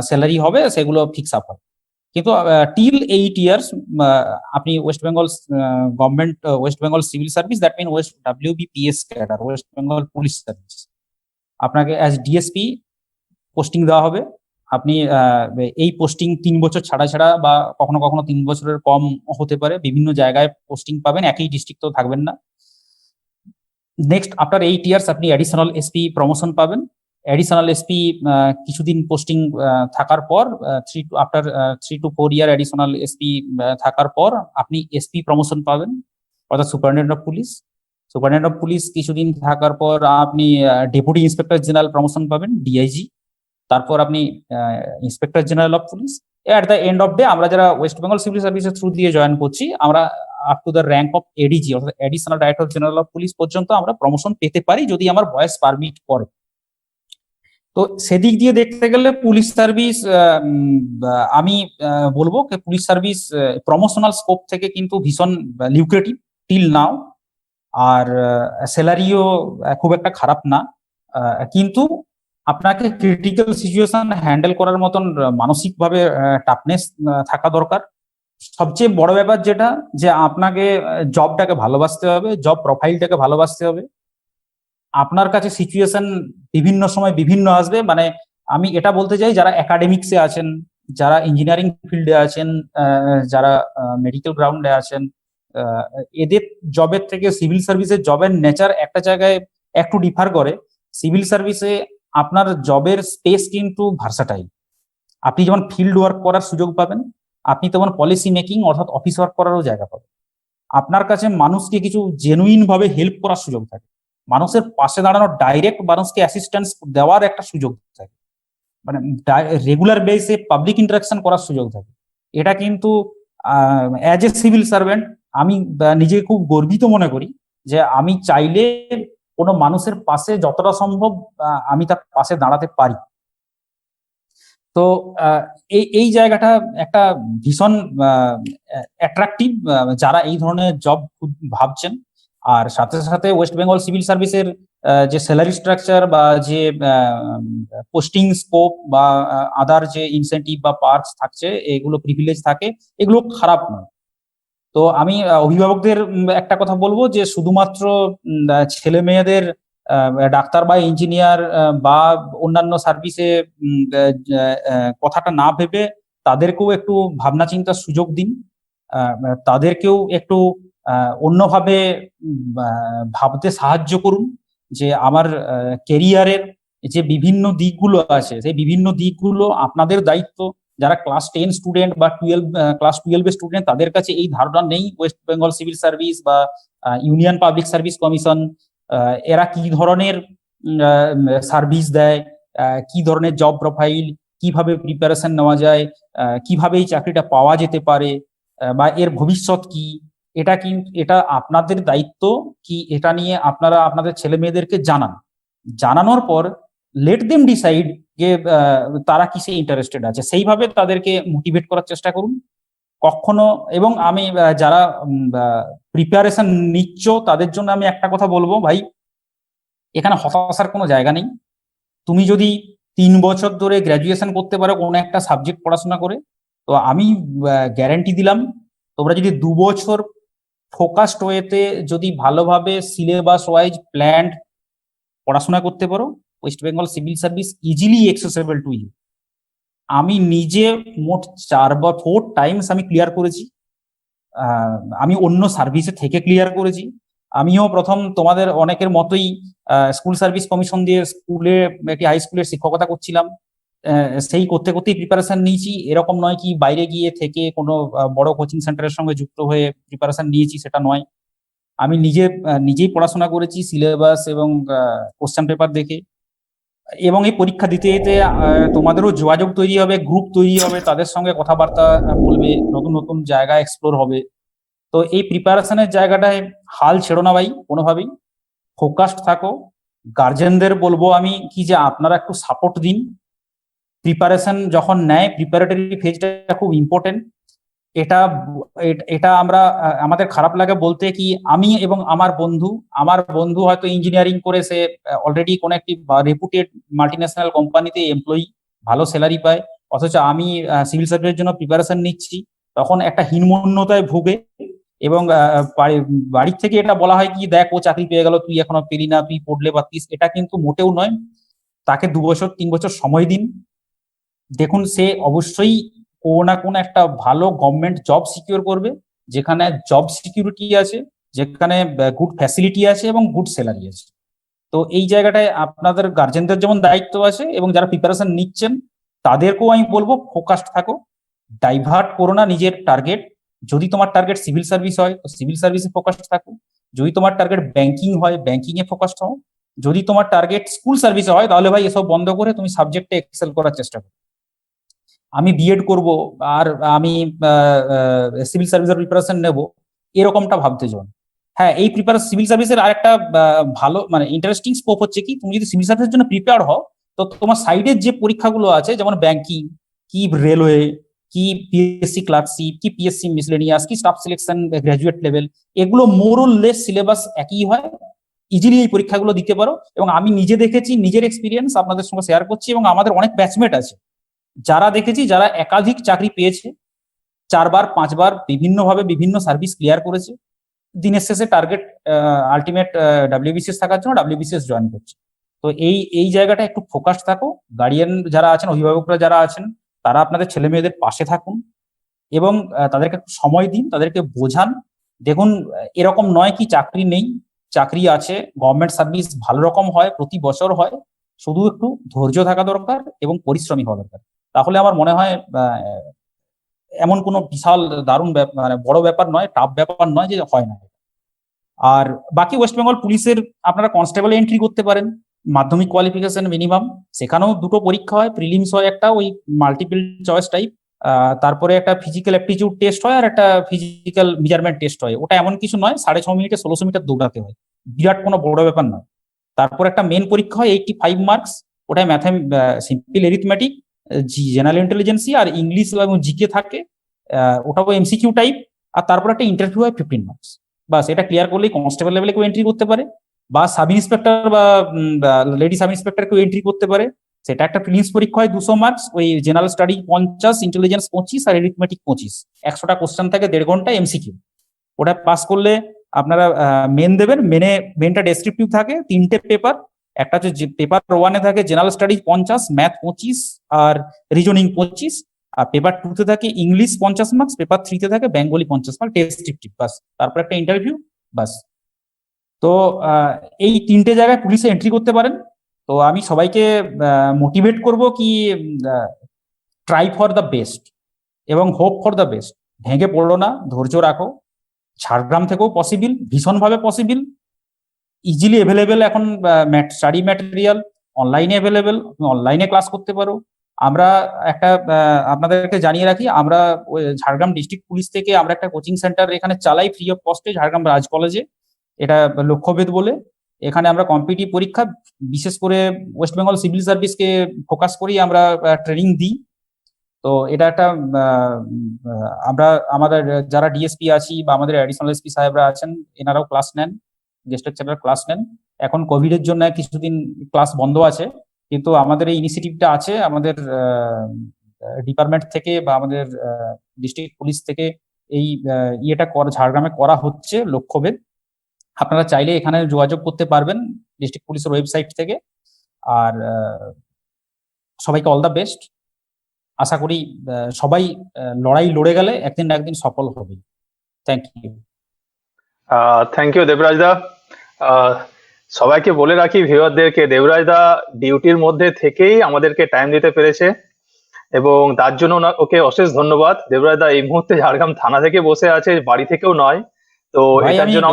Speaker 2: স্যালারি হবে সেগুলো ফিক্স আপ হয়। কিন্তু টিল 8 ইয়ার্স আপনি West Bengal government West Bengal civil service, that mean west WBPS cadre, West Bengal police service, আপনাকে অ্যাজ ডিএসপি পোস্টিং দেওয়া হবে। আপনি এই পোস্টিং 3 বছর ছাড়া ছাড়া বা কখনো কখনো 3 বছরের কম হতে পারে, বিভিন্ন জায়গায় পোস্টিং পাবেন, একই ডিস্ট্রিক্টেও থাকবেন না। নেক্সট আফটার 8 ইয়ার্স আপনি অ্যাডিশনাল এসপি প্রমোশন পাবেন। অ্যাডিশনাল এসপি কিছুদিন পোস্টিং থাকার পর, after 3 to 4 year additional SP থাকার পর আপনি এসপি প্রমোশন পাবেন, অর্থাৎ superintendent of police. Superintendent of police কিছুদিন থাকার পর আপনি ডেপুটি ইন্সপেক্টর জেনারেল প্রমোশন পাবেন, ডিআইজি। তারপর আপনি inspector general of police. At the end off day আমরা যারা ওয়েস্ট বেঙ্গল সিভিল সার্ভিসের থ্রু দিয়ে জয়েন করছি, আমরা up to the rank of ADG অর্থাৎ additional director general of police পর্যন্ত আমরা প্রমোশন পেতে পারি যদি আমার বয়স পারমিট করে। তো সেদিক দিয়ে দেখতে গেলে পুলিশ সার্ভিস আমি বলবো যে পুলিশ সার্ভিস প্রমোশনাল স্কোপ থেকে কিন্তু ভীষণ লিউক্রেটিভ টিল নাও। আর স্যালারিও খুব একটা খারাপ না, কিন্তু আপনাকে ক্রিটিক্যাল সিচুয়েশন হ্যান্ডেল করার মতন মানসিকভাবে টাফনেস থাকা দরকার। সবচেয়ে বড় ব্যাপার যেটা যে আপনাকে জবটাকে ভালোবাসতে হবে, জব প্রোফাইলটাকে ভালোবাসতে হবে। আপনার কাছে সিচুয়েশন বিভিন্ন সময় বিভিন্ন আসবে, মানে আমি এটা বলতে চাই যারা একাডেমিক্সে আছেন, যারা ইঞ্জিনিয়ারিং ফিল্ডে আছেন, যারা মেডিকেল গ্রাউন্ডে আছেন, এদের জবের থেকে সিভিল সার্ভিসের জবের নেচার একটা জায়গায় একটু ডিফার করে। সিভিল সার্ভিসে আপনার জবের স্পেস কিন্তু ভার্সাটাইল। আপনি যেমন ফিল্ড ওয়ার্ক করার সুযোগ পাবেন, আপনি তেমন পলিসি মেকিং অর্থাৎ অফিস ওয়ার্ক করারও জায়গা পাবেন। আপনার কাছে মানুষকে কিছু জেনুইন ভাবে হেল্প করার সুযোগ থাকে, মানুষের পাশে দাঁড়ানো, ডাইরেক্ট মানুষকে অ্যাসিস্ট্যান্স দেওয়ার একটা সুযোগ থাকে, মানে রেগুলার বেসে পাবলিক ইন্টারাকশন করার সুযোগ থাকে। এটা কিন্তু অ্যাজ এ সিভিল সার্ভেন্ট আমি নিজেকে খুব গর্বিত মনে করি যে আমি চাইলে কোনো মানুষের পাশে যতটা সম্ভব আমি তার পাশে দাঁড়াতে পারি। তো এই জায়গাটা একটা ভীষণ অ্যাট্রাকটিভ যারা এই ধরনের জব ভাবছেন। আর সাথে সাথে ওয়েস্ট বেঙ্গল সিভিল সার্ভিসের যে স্যালারি স্ট্রাকচার বা যে পোস্টিং স্কোপ বা আদার যে ইনসেন্টিভ বা পার্কস থাকছে, এগুলো প্রিভিলেজ থাকে, এগুলো খারাপ নয়। তো আমি অভিভাবকদের একটা কথা বলবো যে শুধুমাত্র ছেলে মেয়েদের ডাক্তার বা ইঞ্জিনিয়ার বা অন্যান্য সার্ভিসে কথাটা না ভেবে তাদেরকেও একটু ভাবনা চিন্তার সুযোগ দিন, তাদেরকেও একটু অন্যভাবে ভাবতে সাহায্য করুন যে আমার কেরিয়ারের যে বিভিন্ন দিকগুলো আছে সেই বিভিন্ন দিকগুলো আপনাদের দায়িত্ব। যারা ক্লাস 10 স্টুডেন্ট বা ক্লাস 12 এর স্টুডেন্ট, তাদের কাছে এই ধারণা নেই ওয়েস্ট বেঙ্গল সিভিল সার্ভিস বা ইউনিয়ন পাবলিক সার্ভিস কমিশন এরা কি ধরনের সার্ভিস দেয়, কি ধরনের জব প্রোফাইল, কিভাবে প্রিপারেশন নেওয়া যায়, কিভাবে এই চাকরিটা পাওয়া যেতে পারে বা এর ভবিষ্যৎ কি। এটা আপনাদের দায়িত্ব কি এটা নিয়ে আপনারা আপনাদের ছেলে মেয়েদেরকে জানানোর পর লেট দেম ডিসাইড যে তারা কিসে ইন্টারেস্টেড আছে, সেইভাবে তাদেরকে মোটিভেট করার চেষ্টা করুন কখনো। এবং আমি যারা প্রিপারেশন নিচ্ছ তাদের জন্য আমি একটা কথা বলবো, ভাই এখানে হতাশার কোনো জায়গা নেই। তুমি যদি 3 বছর ধরে গ্র্যাজুয়েশন করতে পারো কোনো একটা সাবজেক্ট পড়াশোনা করে, তো আমি গ্যারান্টি দিলাম তোমরা যদি 2 বছর ফোকাসড ওয়েতে যদি ভালোভাবে সিলেবাস ওয়াইজ প্ল্যান্ড পড়াশোনা করতে পারো, West Bengal civil service easily accessible to you. আমি নিজে মোট 4 বা 4 টাইমস আমি ক্লিয়ার করেছি, আমি অন্য সার্ভিসে থেকে ক্লিয়ার করেছি। আমিও প্রথম তোমাদের অনেকের মতোই স্কুল সার্ভিস কমিশন দিয়ে স্কুলে একটি হাই স্কুলের শিক্ষকতা করছিলাম, সেই করতে করতেই প্রিপারেশন নিয়েছি। এরকম নয় কি বাইরে গিয়ে থেকে কোনো বড় কোচিং সেন্টারের সঙ্গে যুক্ত হয়ে প্রিপারেশন নিয়েছি, সেটা নয়। আমি নিজেই পড়াশোনা করেছি সিলেবাস এবং কোশ্চেন পেপার দেখে। এবং এই পরীক্ষা দিতে দিতে তোমাদেরও যোগাযোগ তৈরি হবে, গ্রুপ তৈরি হবে, তাদের সঙ্গে কথাবার্তা বলবে, নতুন নতুন জায়গা এক্সপ্লোর হবে। তো এই প্রিপারেশনের জায়গাটায় হাল ছেড়ো না ভাই, কোনোভাবেই ফোকাসড থাকো। গার্জেনদের বলবো আমি কি যে আপনারা একটু সাপোর্ট দিন। প্রিপারেশন যখন নেয়, প্রিপারেটরি ফেজটা খুব ইম্পর্টেন্ট। এটা আমরা আমাদের খারাপ লাগে বলতে কি আমি এবং আমার বন্ধু হয়তো ইঞ্জিনিয়ারিং করে সে অলরেডি কোনো একটি রেপুটেড মাল্টিন্যাশনাল কোম্পানিতে এমপ্লয়ি, ভালো স্যালারি পায়, অথচ আমি সিভিল সার্ভিসের জন্য প্রিপারেশন নিচ্ছি। তখন একটা হীনমন্যতায় ভুগে এবং বাড়ির থেকে এটা বলা হয় কি দেখ ও চাকরি পেয়ে গেল, তুই এখনো পেলি না, তুই পড়লে পারতিস। এটা কিন্তু মোটেও নয়। তাকে 2 বছর 3 বছর সময় দিন, দেখুন সে অবশ্যই কোনো না কোনো একটা ভালো গভর্নমেন্ট জব সিকিউর করবে, যেখানে জব সিকিউরিটি আছে, যেখানে গুড ফ্যাসিলিটি আছে এবং গুড স্যালারি আছে। তো এই জায়গাটায় আপনাদের গার্জেনদের যেমন দায়িত্ব আছে এবং যারা প্রিপারেশন নিচ্ছেন তাদেরকেও আমি বলবো ফোকাসড থাকো, ডাইভার্ট করো না নিজের টার্গেট। যদি তোমার টার্গেট সিভিল সার্ভিস হয় তো সিভিল সার্ভিসে ফোকাসড থাকো, যদি তোমার টার্গেট ব্যাংকিং হয় ব্যাংকিং এ ফোকাসড হও, যদি তোমার টার্গেট স্কুল সার্ভিসে হয় তাহলে ভাই এসব বন্ধ করে তুমি সাবজেক্টে এক্সেল করার চেষ্টা করো। আমি বিএড করব আর আমি সিভিল সার্ভিসের প্রিপারেশন নেব, এরকমটা ভাবতে জন। হ্যাঁ, এই সিভিল সার্ভিসের আরেকটা ভালো মানে ইন্টারেস্টিং স্কোপ হচ্ছে কি, তুমি যদি সিভিল সার্ভিসের জন্য প্রিপেয়ার হও, তো তোমার সাইডের যে পরীক্ষাগুলো আছে, যেমন ব্যাংকিং, কি রেলওয়ে, কি পিএসসি ক্লার্কশিপ, কি পিএসসি মিসলেনিয়াস, কি স্টাফ সিলেকশন গ্রাজুয়েট লেভেল, এগুলো মোর অর লেস সিলেবাস একই হয়। ইজিলি এই পরীক্ষাগুলো দিতে পারো। এবং আমি নিজে দেখেছি, নিজের এক্সপিরিয়েন্স আপনাদের সঙ্গে শেয়ার করছি, এবং আমাদের অনেক ব্যাচমেট আছে যারা দেখেছি যারা একাধিক চাকরি পেয়েছে, 4বার 5বার বিভিন্নভাবে বিভিন্ন সার্ভিস ক্লিয়ার করেছে, দিনের শেষে টার্গেট আলটিমেট ডাব্লিউবিসিএস থাকার জন্য ডাব্লিউবিসিএস জয়েন করছে। তো এই জায়গাটা একটু ফোকাসড থাকো। গার্ডিয়ান যারা আছেন, অভিভাবকরা যারা আছেন, তারা আপনাদের ছেলে মেয়েদের পাশে থাকুন এবং তাদেরকে একটু সময় দিন, তাদেরকে বোঝান। দেখুন, এরকম নয় কি চাকরি নেই, চাকরি আছে, গভর্নমেন্ট সার্ভিস ভালো রকম হয়, প্রতি বছর হয়, শুধু একটু ধৈর্য থাকা দরকার এবং পরিশ্রমী হওয়া দরকার। তাহলে আমার মনে হয় এমন কোনো বিশাল দারুণ মানে বড় ব্যাপার নয়, টাফ ব্যাপার নয় যে হয় না। আর বাকি ওয়েস্ট বেঙ্গল পুলিশের আপনারা কনস্টেবল এন্ট্রি করতে পারেন, মাধ্যমিক কোয়ালিফিকেশন মিনিমাম, সেখানেও দুটো পরীক্ষা হয়, প্রিলিমস হয় একটা, ওই মাল্টিপল চয়েস টাইপ, তারপরে একটা ফিজিক্যাল অ্যাপটিটিউড টেস্ট হয়, আর একটা ফিজিক্যাল মেজারমেন্ট টেস্ট হয়। ওটা এমন কিছু নয়, 6.5 মিনিটে 1600 মিটার দৌড়াতে হয়, বিরাট কোনো বড় ব্যাপার নয়। তারপর একটা মেন পরীক্ষা হয় 85 মার্কস, ওটাই সিম্পল এরিথমেটিক, জেনারেল ইন্টেলিজেন্সি আর ইংলিশ এবং জিকে থাকে, ওটাও এমসিকিউ টাইপ। আর তারপর একটা ইন্টারভিউ হয় 15 মার্কস। বাস, এটা ক্লিয়ার করলেই কনস্টেবল লেভেলে কেউ এন্ট্রি করতে পারে, বা সাব ইন্সপেক্টর বা লেডি সাব ইন্সপেক্টর কেউ এন্ট্রি করতে পারে। সেটা একটা প্রিলিমস পরীক্ষা হয় 200 মার্কস, ওই জেনারেল স্টাডি 50, ইন্টেলিজেন্স 25 আর এরিথমেটিক 25, 100টা কোশ্চেন থাকে, 1.5 ঘন্টা এমসিকিউ। ওটা পাস করলে আপনারা মেন দেবেন। মেনটা ডেসক্রিপটিভ থাকে, 3টে পেপার। একটা হচ্ছে পেপার 1-এ থাকে জেনারেল স্টাডিজ 50, ম্যাথ 25 আর রিজনিং 25, আর পেপার 2-তে থাকে ইংলিশ 50 মার্কস, পেপার 3-তে থাকে বেঙ্গলি 50 মার্কস, ডেসক্রিপটিভ। বাস, তারপর একটা ইন্টারভিউ, বাস। তো এই 3টে জায়গায় পুলিশে এন্ট্রি করতে পারেন। তো আমি সবাইকে মোটিভেট করব কি, ট্রাই ফর দ্য বেস্ট এবং হোপ ফর দ্য বেস্ট। ভেঙে পড়ো না, ধৈর্য রাখো। ঝাড়গ্রাম থেকেও পসিবল, ভীষণভাবে পসিবল, ইজিলি অ্যাভেলেবেল। এখন স্টাডি ম্যাটেরিয়াল অনলাইনে অ্যাভেলেবেল, তুমি অনলাইনে ক্লাস করতে পারো। আমরা একটা আপনাদেরকে জানিয়ে রাখি, আমরা ঝাড়গ্রাম ডিস্ট্রিক্ট পুলিশ থেকে আমরা একটা কোচিং সেন্টার এখানে চালাই ফ্রি অফ কস্টে, ঝাড়গ্রাম রাজ কলেজে। এটা লক্ষ্যভেদ বলে। এখানে আমরা কম্পিটিটিভ পরীক্ষা, বিশেষ করে ওয়েস্ট বেঙ্গল সিভিল সার্ভিসকে ফোকাস করেই আমরা ট্রেনিং দিই। তো এটা একটা আমরা আমাদের যারা ডিএসপি আছি বা আমাদের অ্যাডিশনাল এসপি সাহেবরা আছেন, এনারাও ক্লাস নেন, গেস্ট লেকচারার ক্লাস নেন। এখন কোভিড এর জন্য কিছুদিন ক্লাস বন্ধ আছে, কিন্তু আমাদের এই ইনিশিয়েটিভটা আছে আমাদের ডিপার্টমেন্ট থেকে বা আমাদের ডিস্ট্রিক্ট পুলিশ থেকে। এই ইয়েটা ঝাড়গ্রামে করা হচ্ছে, লক্ষ্যভেদ। আপনারা চাইলে এখানে যোগাযোগ করতে পারবেন ডিস্ট্রিক্ট পুলিশের ওয়েবসাইট থেকে। আর সবাইকে অল দ্য বেস্ট। আশা করি সবাই লড়াই লড়ে গেলে একদিন না একদিন সফল হবে। Thank you.
Speaker 1: Thank you Debraj da. সবাইকে বলে রাখি, ভিউয়ারদেরকে, দেবরাজ দা ডিউটির মধ্যে থেকেই আমাদেরকে টাইম দিতে পেরেছে এবং তার জন্য ওকে অশেষ ধন্যবাদ। দেবরাজ দা এই মুহূর্তে ঝাড়গ্রাম থানা থেকে বসে আছে, বাড়ি থেকেও নয়। তো এটার জন্য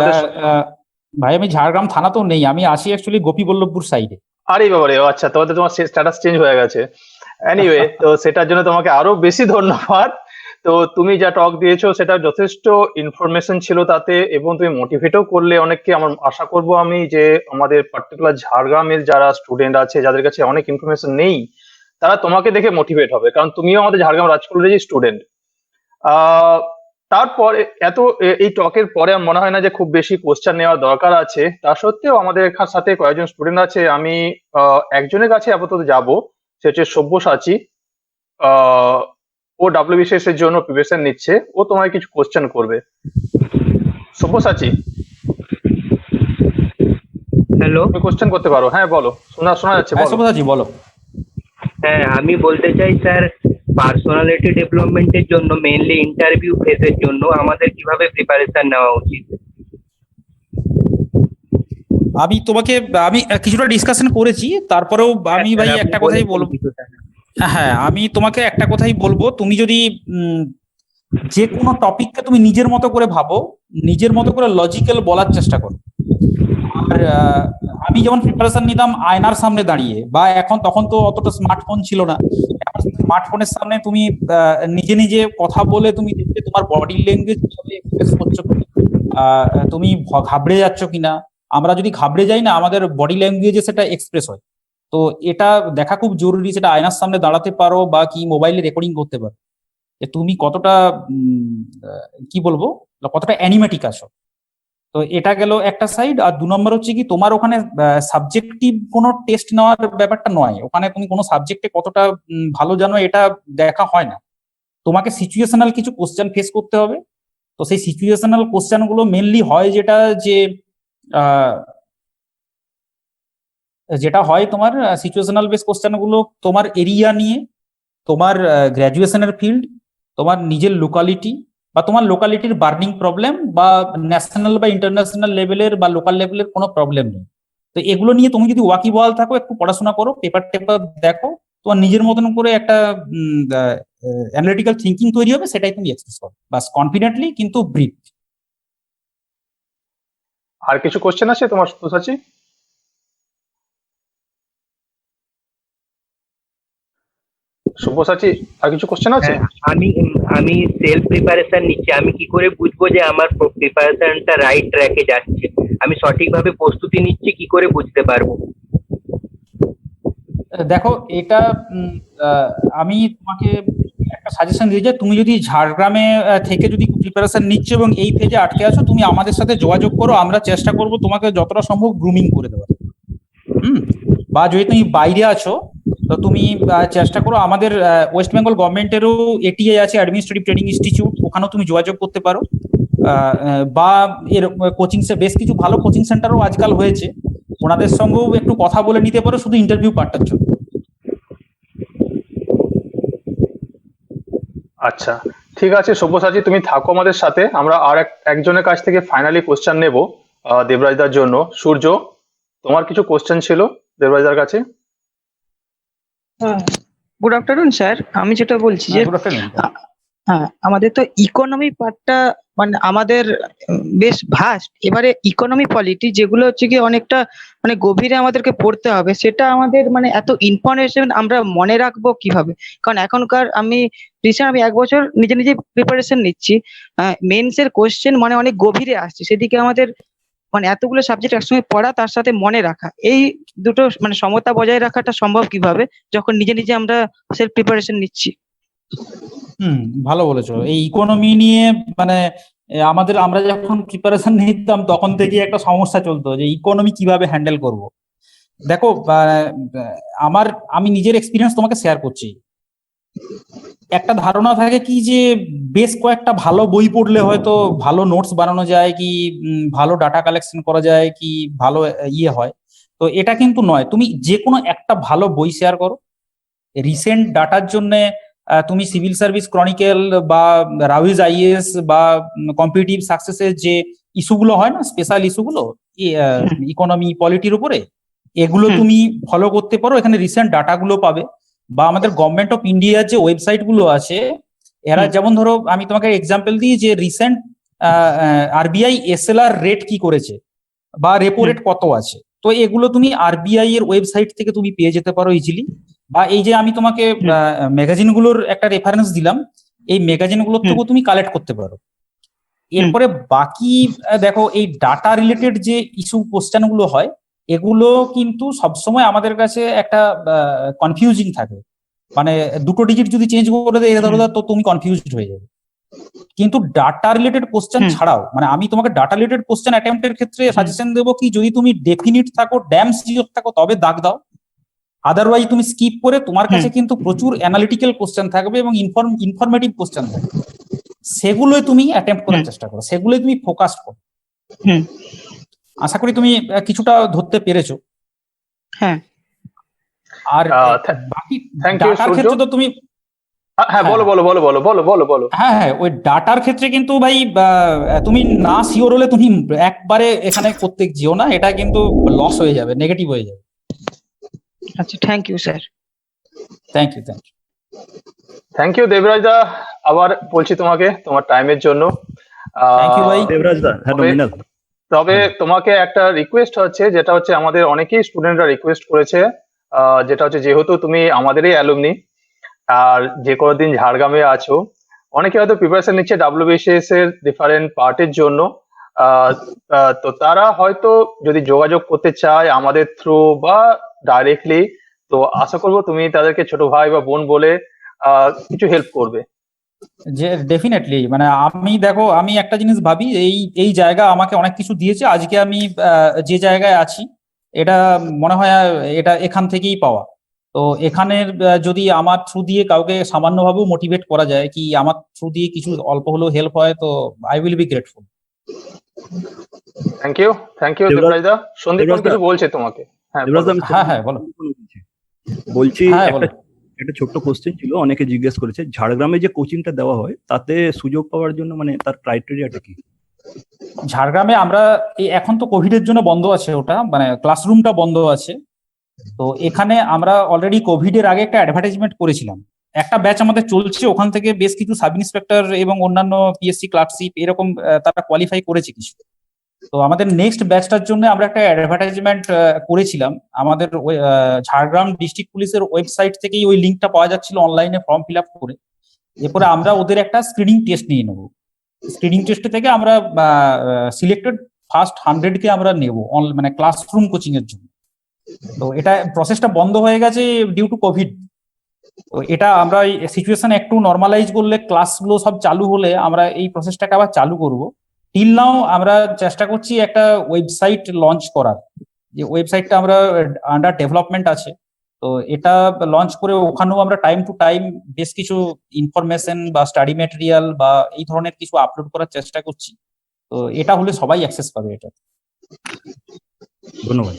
Speaker 2: ভাই আমি ঝাড়গ্রাম থানাতেও নেই, আমি আসি অ্যাকচুয়ালি গোপীবল্লভপুর সাইডে।
Speaker 1: আরে বাবারে, আচ্ছা, তোমাদের তোমার স্ট্যাটাস চেঞ্জ হয়ে গেছে। এনিওয়ে, তো সেটার জন্য তোমাকে আরো বেশি ধন্যবাদ। তো তুমি যা টক দিয়েছো সেটা যথেষ্ট ইনফরমেশন ছিল তাতে, এবং তুমি মোটিভেটও করলে অনেককে। আমার আশা করব আমি যে আমাদের পার্টিকুলার ঝাড়গ্রামের যারা স্টুডেন্ট আছে, যাদের কাছে অনেক ইনফরমেশন নেই, তারা তোমাকে দেখে মোটিভেট হবে, কারণ তুমিও আমাদের ঝাড়গ্রাম রাজ কলেজের স্টুডেন্ট। তারপরে এই টকের পরে মনে হয় না যে খুব বেশি কোশ্চেন নেওয়ার দরকার আছে। তা সত্ত্বেও আমাদের সাথে কয়েকজন স্টুডেন্ট আছে, আমি একজনের কাছে আপাতত যাব, সে হচ্ছে সব্যসাচী। ও ডাব্লিউবিসিএস এর জন্য প্রিপারেশন নিচ্ছে, ও তোমায় কিছু কোশ্চেন করবে। সব্যসাচী,
Speaker 3: হ্যালো,
Speaker 1: তুমি কোশ্চেন করতে পারো। হ্যাঁ বলো, শোনা যাচ্ছে, বলো।
Speaker 2: সব্যসাচী বলো।
Speaker 3: হ্যাঁ, আমি বলতে চাই স্যার, পার্সোনালিটি ডেভেলপমেন্টের জন্য, মেইনলি ইন্টারভিউ ফেজের জন্য আমাদের কিভাবে প্রিপারেশন নেওয়া উচিত?
Speaker 2: আমি কিছুটা ডিসকাশন করেছি, তারপরেও আমি ভাই একটা কথাই বলবো। হ্যাঁ, আমি তোমাকে একটা কথাই বলবো, তুমি যদি যে কোনো টপিককে তুমি নিজের মতো করে ভাবো, নিজের মতো করে লজিক্যাল বলার চেষ্টা করো। আর আমি যেমন প্রিপারেশন নিতাম আয়নার সামনে দাঁড়িয়ে, বা তখন তো অতটা স্মার্টফোন ছিল না, এখন স্মার্টফোনের সামনে তুমি নিজে নিজে কথা বলে তুমি দেখবে তোমার বডি ল্যাঙ্গুয়েজ কিভাবে এক্সপ্রেস করছো, তুমি ঘাবড়ে যাচ্ছ কিনা। আমরা যদি ঘাবড়ে যাই না, আমাদের বডি ল্যাঙ্গুয়েজে সেটা এক্সপ্রেস হয়। তো এটা দেখা খুব জরুরি, সেটা আয়নার সামনে দাঁড়াতে পারো বা কি মোবাইলে রেকর্ডিং করতে পারো, যে তুমি কতটা কি বলবো, কতটা অ্যানিমেটিক আছো। তো এটা গেল একটা সাইড। আর 2 নম্বর হচ্ছে কি, তোমার ওখানে সাবজেক্টিভ কোনো টেস্ট নেওয়ার ব্যাপারটা নয়। ওখানে তুমি কোনো সাবজেক্টে কতটা ভালো জানো এটা দেখা হয় না। তোমাকে সিচুয়েশনাল কিছু কোশ্চেন ফেস করতে হবে। তো সেই সিচুয়েশনাল কোশ্চেন গুলো মেনলি হয় যেটা হয় তোমার সিচুয়েশনাল বেস কোশ্চেন গুলো তোমার এরিয়া নিয়ে, তোমার গ্র্যাজুয়েশনের ফিল্ড, তোমার নিজের লোকালিটি বা তোমার লোকালিটির বার্নিং প্রবলেম, বা ন্যাশনাল বা ইন্টারন্যাশনাল লেভেলের বা লোকাল লেভেলের কোনো প্রবলেম নেই। তো এগুলো নিয়ে তুমি যদি ওয়াকিবহাল থাকো, একটু পড়াশোনা করো, পেপার টেপার দেখো, তোমার নিজের মতন করে একটা অ্যানালিটিক্যাল থিঙ্কিং তৈরি হবে, সেটাই তুমি এক্সপ্রেস করো বাস, কনফিডেন্টলি কিন্তু ব্রিফ।
Speaker 1: আর কিছু কোশ্চেন আছে তোমার সব্যসাচী? সব্যসাচী, আর কিছু কোশ্চেন আছে?
Speaker 3: হ্যাঁ, আমি সেলফ প্রিপারেশন নিচ্ছি, আমি কি করে বুঝবো যে আমার প্রিপারেশনটা রাইট ট্র্যাকে যাচ্ছে? আমি সঠিকভাবে প্রস্তুতি নিচ্ছি, কি করে বুঝতে পারবো?
Speaker 2: দেখো এটা আমি তোমাকে একটা সাজেশন দিই যে তুমি যদি ঝাড়গ্রামে থেকে যদি প্রিপারেশন নিচ্ছ এবং এই পেজে আটকে আছো, তুমি আমাদের সাথে যোগাযোগ করো, আমরা চেষ্টা করব তোমাকে যতটা সম্ভব গ্রুমিং করে দেওয়ার। বা যদি তুমি বাইরে আছো, তো তুমি চেষ্টা করো, আমাদের ওয়েস্ট বেঙ্গল গভর্নমেন্টেরও এটিআই আছে, অ্যাডমিনিস্ট্রেটিভ ট্রেনিং ইনস্টিটিউট, ওখানেও তুমি যোগাযোগ করতে পারো। বা এর কোচিং বেশ কিছু ভালো কোচিং সেন্টারও আজকাল হয়েছে, ওনাদের সঙ্গেও একটু কথা বলে নিতে পারো শুধু ইন্টারভিউ পার্টটার জন্য।
Speaker 1: আচ্ছা, ঠিক আছে সব্যসাচী, তুমি থাকো আমাদের সাথে। আমরা আর একজনের কাছ থেকে ফাইনালি কোশ্চেন নেব দেবরাজদার জন্য। সূর্য, তোমার কিছু কোশ্চেন ছিল দেবরাজদার কাছে?
Speaker 4: হ্যাঁ, গুড আফটারনুন স্যার। আমি যেটা বলছি যে
Speaker 2: গুড আফটারনুন।
Speaker 4: হ্যাঁ, আমাদের তো ইকোনমি পার্টটা মানে আমাদের বেশ ভাস্ট। এবারে ইকোনমি পলিটি যেগুলো হচ্ছে কি অনেকটা মানে গভীরে আমাদেরকে পড়তে হবে, সেটা আমাদের মানে এত ইনফরমেশন আমরা মনে রাখবো কিভাবে? কারণ এখনকার আমি রিসেন্ট 1 বছর নিজে নিজে প্রিপারেশন নিচ্ছি, মেন্সের কোশ্চেন মানে অনেক গভীরে আসছে, সেদিকে আমাদের মানে এতগুলো সাবজেক্ট একসঙ্গে পড়া তার সাথে মনে রাখা, এই দুটো মানে সমতা বজায় রাখাটা সম্ভব কিভাবে যখন নিজে নিজে আমরা সেলফ প্রিপারেশন নিচ্ছি?
Speaker 2: ভালো বলেছো। এই ইকোনমি নিয়ে মানে আমরা যখন প্রিপারেশন নিতাম তখন থেকে একটা সমস্যা চলতো যে ইকোনমি কিভাবে হ্যান্ডেল করব। দেখো আমি নিজের এক্সপিরিয়েন্স তোমাকে শেয়ার করছি। একটা ধারণা থাকে কি যে বেশ কয়েকটা ভালো বই পড়লে হয়তো ভালো নোটস বানানো যায়, কি ভালো ডাটা কালেকশন করা যায়, কি ভালো হয়। তো এটা কিন্তু নয়। তুমি যে কোনো একটা ভালো বই শেয়ার করো। রিসেন্ট ডাটার জন্য তুমি সিভিল সার্ভিস ক্রনিকেল বা রাউইজ আইএএস বা কম্পিটিটিভ সাকসেসের যে ইস্যুগুলো হয় না, স্পেশাল ইস্যুগুলো ইকোনমি পলিটির উপরে, এগুলো তুমি ফলো করতে পারো, এখানে রিসেন্ট ডাটাগুলো পাবে। বা আমাদের গভর্নমেন্ট অফ ইন্ডিয়ার যে ওয়েবসাইট গুলো আছে, এরা যেমন ধরো আমি তোমাকে এক্সাম্পল দিই যে রিসেন্ট আরবিআই এসএলআর রেট কি করেছে বা রেপো রেট কত আছে, তো এগুলো তুমি আরবিআই এর ওয়েবসাইট থেকে তুমি পেয়ে যেতে পারো ইজিলি। বা এই যে আমি তোমাকে ম্যাগাজিন গুলোর একটা রেফারেন্স দিলাম, এই ম্যাগাজিন গুলোর থেকেও তুমি কালেক্ট করতে পারো। এরপরে বাকি দেখো, এই ডাটা রিলেটেড যে ইস্যু কোশ্চেন গুলো হয়, এগুলো কিন্তু সবসময় আমাদের কাছে একটা কনফিউজিং থাকে। মানে দুটো ডিজিট যদি চেঞ্জ করে দেয় তো তুমি কনফিউজড হয়ে যাবে। কিন্তু ডাটা রিলেটেড কোশ্চেন ছাড়াও, মানে আমি তোমাকে ডাটা রিলেটেড কোশ্চেন অ্যাটেম্পটের ক্ষেত্রে সাজেশন দেবো কি, যদি তুমি ডেফিনিট থাকো, ড্যাম সিওর থাকো, তবে দাগ দাও। আদারওয়াইজ তুমি স্কিপ করে, তোমার কাছে কিন্তু প্রচুর অ্যানালিটিক্যাল কোশ্চেন থাকবে এবং ইনফরমেটিভ কোশ্চেন থাকবে, সেগুলোই তুমি অ্যাটেম্প্ট করার চেষ্টা করো, সেগুলোই তুমি ফোকাস করো। আশা করি তুমি কিছুটা ধরতে পেরেছো।
Speaker 4: হ্যাঁ,
Speaker 2: আর বাকি ডাটার ক্ষেত্রে তো তুমি
Speaker 1: হ্যাঁ বলো বলো বলো বলো বলো বলো বলো।
Speaker 2: হ্যাঁ, ওই ডাটার ক্ষেত্রে কিন্তু ভাই তুমি না শিওর হলে তুমি একবারে এখানে করতে যেও না, এটা কিন্তু লস হয়ে যাবে, নেগেটিভ হয়ে যাবে।
Speaker 4: আচ্ছা, thank you sir.
Speaker 2: Thank you
Speaker 1: thank you Debraj da, আবার বলছি তোমাকে তোমার টাইমের জন্য।
Speaker 2: থ্যাংক ইউ ভাই।
Speaker 5: দেবরাজ দা, হ্যাঁ নমিনাল।
Speaker 1: তবে তোমাকে একটা রিকোয়েস্ট হচ্ছে, যেটা হচ্ছে আমাদের অনেকেই স্টুডেন্টরা রিকোয়েস্ট করেছে, যেটা হচ্ছে যেহেতু তুমি আমাদেরই অ্যালুমনি আর যে কোনোদিন ঝাড়গ্রামে আছো, অনেকে হয়তো প্রিপারেশন নিচ্ছে ডাব্লিউবিসিএস এর ডিফারেন্ট পার্টের জন্য। তো তারা হয়তো যদি যোগাযোগ করতে চায় আমাদের থ্রু বা ডাইরেক্টলি, তো আশা করবো তুমি তাদেরকে ছোট ভাই বা বোন বলে কিছু হেল্প করবে।
Speaker 2: যে ডেফিনেটলি, মানে আমি দেখো, আমি একটা জিনিস ভাবি, এই এই জায়গা আমাকে অনেক কিছু দিয়েছে, আজকে আমি যে জায়গায় আছি এটা মনে হয় এটা এখান থেকেই পাওয়া। তো এখানের যদি আমার থ্রু দিয়ে কাউকে সামান্যভাবেও মোটিভেট করা যায়, কি আমার থ্রু দিয়ে কিছু অল্প হলেও হেল্প হয়, তো I will be grateful.
Speaker 1: Thank you Debraj da. Sandipan কিছু বলছে তোমাকে। হ্যাঁ
Speaker 5: দেবরাজ
Speaker 1: বলো।
Speaker 5: আমি
Speaker 2: হ্যাঁ হ্যাঁ বলো।
Speaker 5: বলছি
Speaker 2: হ্যাঁ
Speaker 5: একটা
Speaker 2: বলো।
Speaker 5: একটা ছোট্ট কোশ্চেন ছিল, অনেকে জিজ্ঞেস করেছে ঝাড়গ্রামে যে কোচিংটা দেওয়া হয় তাতে সুযোগ পাওয়ার জন্য মানে তার ক্রাইটেরিয়াটা কি?
Speaker 2: ঝাড়গ্রামে আমরা এখন তো কোভিডের জন্য বন্ধ আছে, ওটা মানে ক্লাসরুমটা বন্ধ আছে। তো এখানে আমরা অলরেডি কোভিডের আগে একটা অ্যাডভার্টাইজমেন্ট করেছিলাম, একটা ব্যাচ আমাদের চলছে, ওখান থেকে বেশ কিছু সাব ইন্সপেক্টর এবং অন্যান্য পিএসসি ক্লার্কশিপ এরকম তারা কোয়ালিফাই করেছে কিছু। তো আমাদের নেক্সট ব্যাচটার জন্য আমরা একটা অ্যাডভার্টাইজমেন্ট করেছিলাম, আমাদের ঝাড়গ্রাম ডিস্ট্রিক্ট পুলিশের ওয়েবসাইট থেকেই ওই লিঙ্কটা পাওয়া যাচ্ছিল, অনলাইনে ফর্ম ফিল আপ করে। এরপরে আমরা ওদের একটা স্ক্রিনিং টেস্ট নিয়ে নেবো, স্ক্রিনিং টেস্ট থেকে আমরা সিলেক্টেড ফার্স্ট 100 কে আমরা নেব মানে ক্লাসরুম কোচিং এর জন্য। তো এটা প্রসেসটা বন্ধ হয়ে গেছে ডিউ টু কোভিড। তো এটা আমরা এই সিচুয়েশন একটু নর্মালাইজ করলে, ক্লাসগুলো সব চালু হলে আমরা এই প্রসেসটাকে আবার চালু করব। টিল নাও আমরা চেষ্টা করছি একটা ওয়েবসাইট লঞ্চ করার, যে ওয়েবসাইটটা আমরা আন্ডার ডেভেলপমেন্ট আছে। তো এটা লঞ্চ করে ওখানেও আমরা টাইম টু টাইম বেশ কিছু ইনফরমেশন বা স্টাডি ম্যাটেরিয়াল বা এই ধরনের কিছু আপলোড করার চেষ্টা করছি। তো এটা হলে সবাই অ্যাক্সেস পাবে এটা।
Speaker 5: ধন্যবাদ।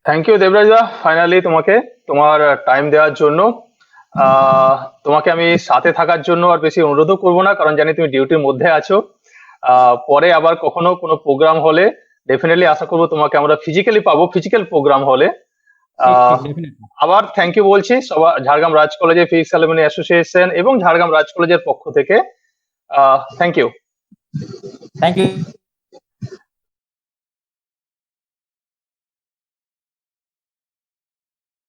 Speaker 1: Thank you Debraj da, finally তোমাকে তোমার টাইম দেওয়ার জন্য। তোমাকে আমি সাথে থাকার জন্য আর বেশি অনুরোধও করবো না, কারণ জানি তুমি ডিউটির মধ্যে আছো। পরে আবার কখনো কোনো প্রোগ্রাম হলে ডেফিনেটলি আশা করবো তোমাকে আমরা ফিজিক্যালি পাবো, ফিজিক্যাল প্রোগ্রাম হলে। আবার থ্যাংক ইউ বলছি সবার, ঝাড়গ্রাম রাজ কলেজের ফিজিক্স অ্যালুমিনি অ্যাসোসিয়েশন এবং ঝাড়গ্রাম রাজ কলেজের পক্ষ থেকে। Thank you.
Speaker 2: Thank you.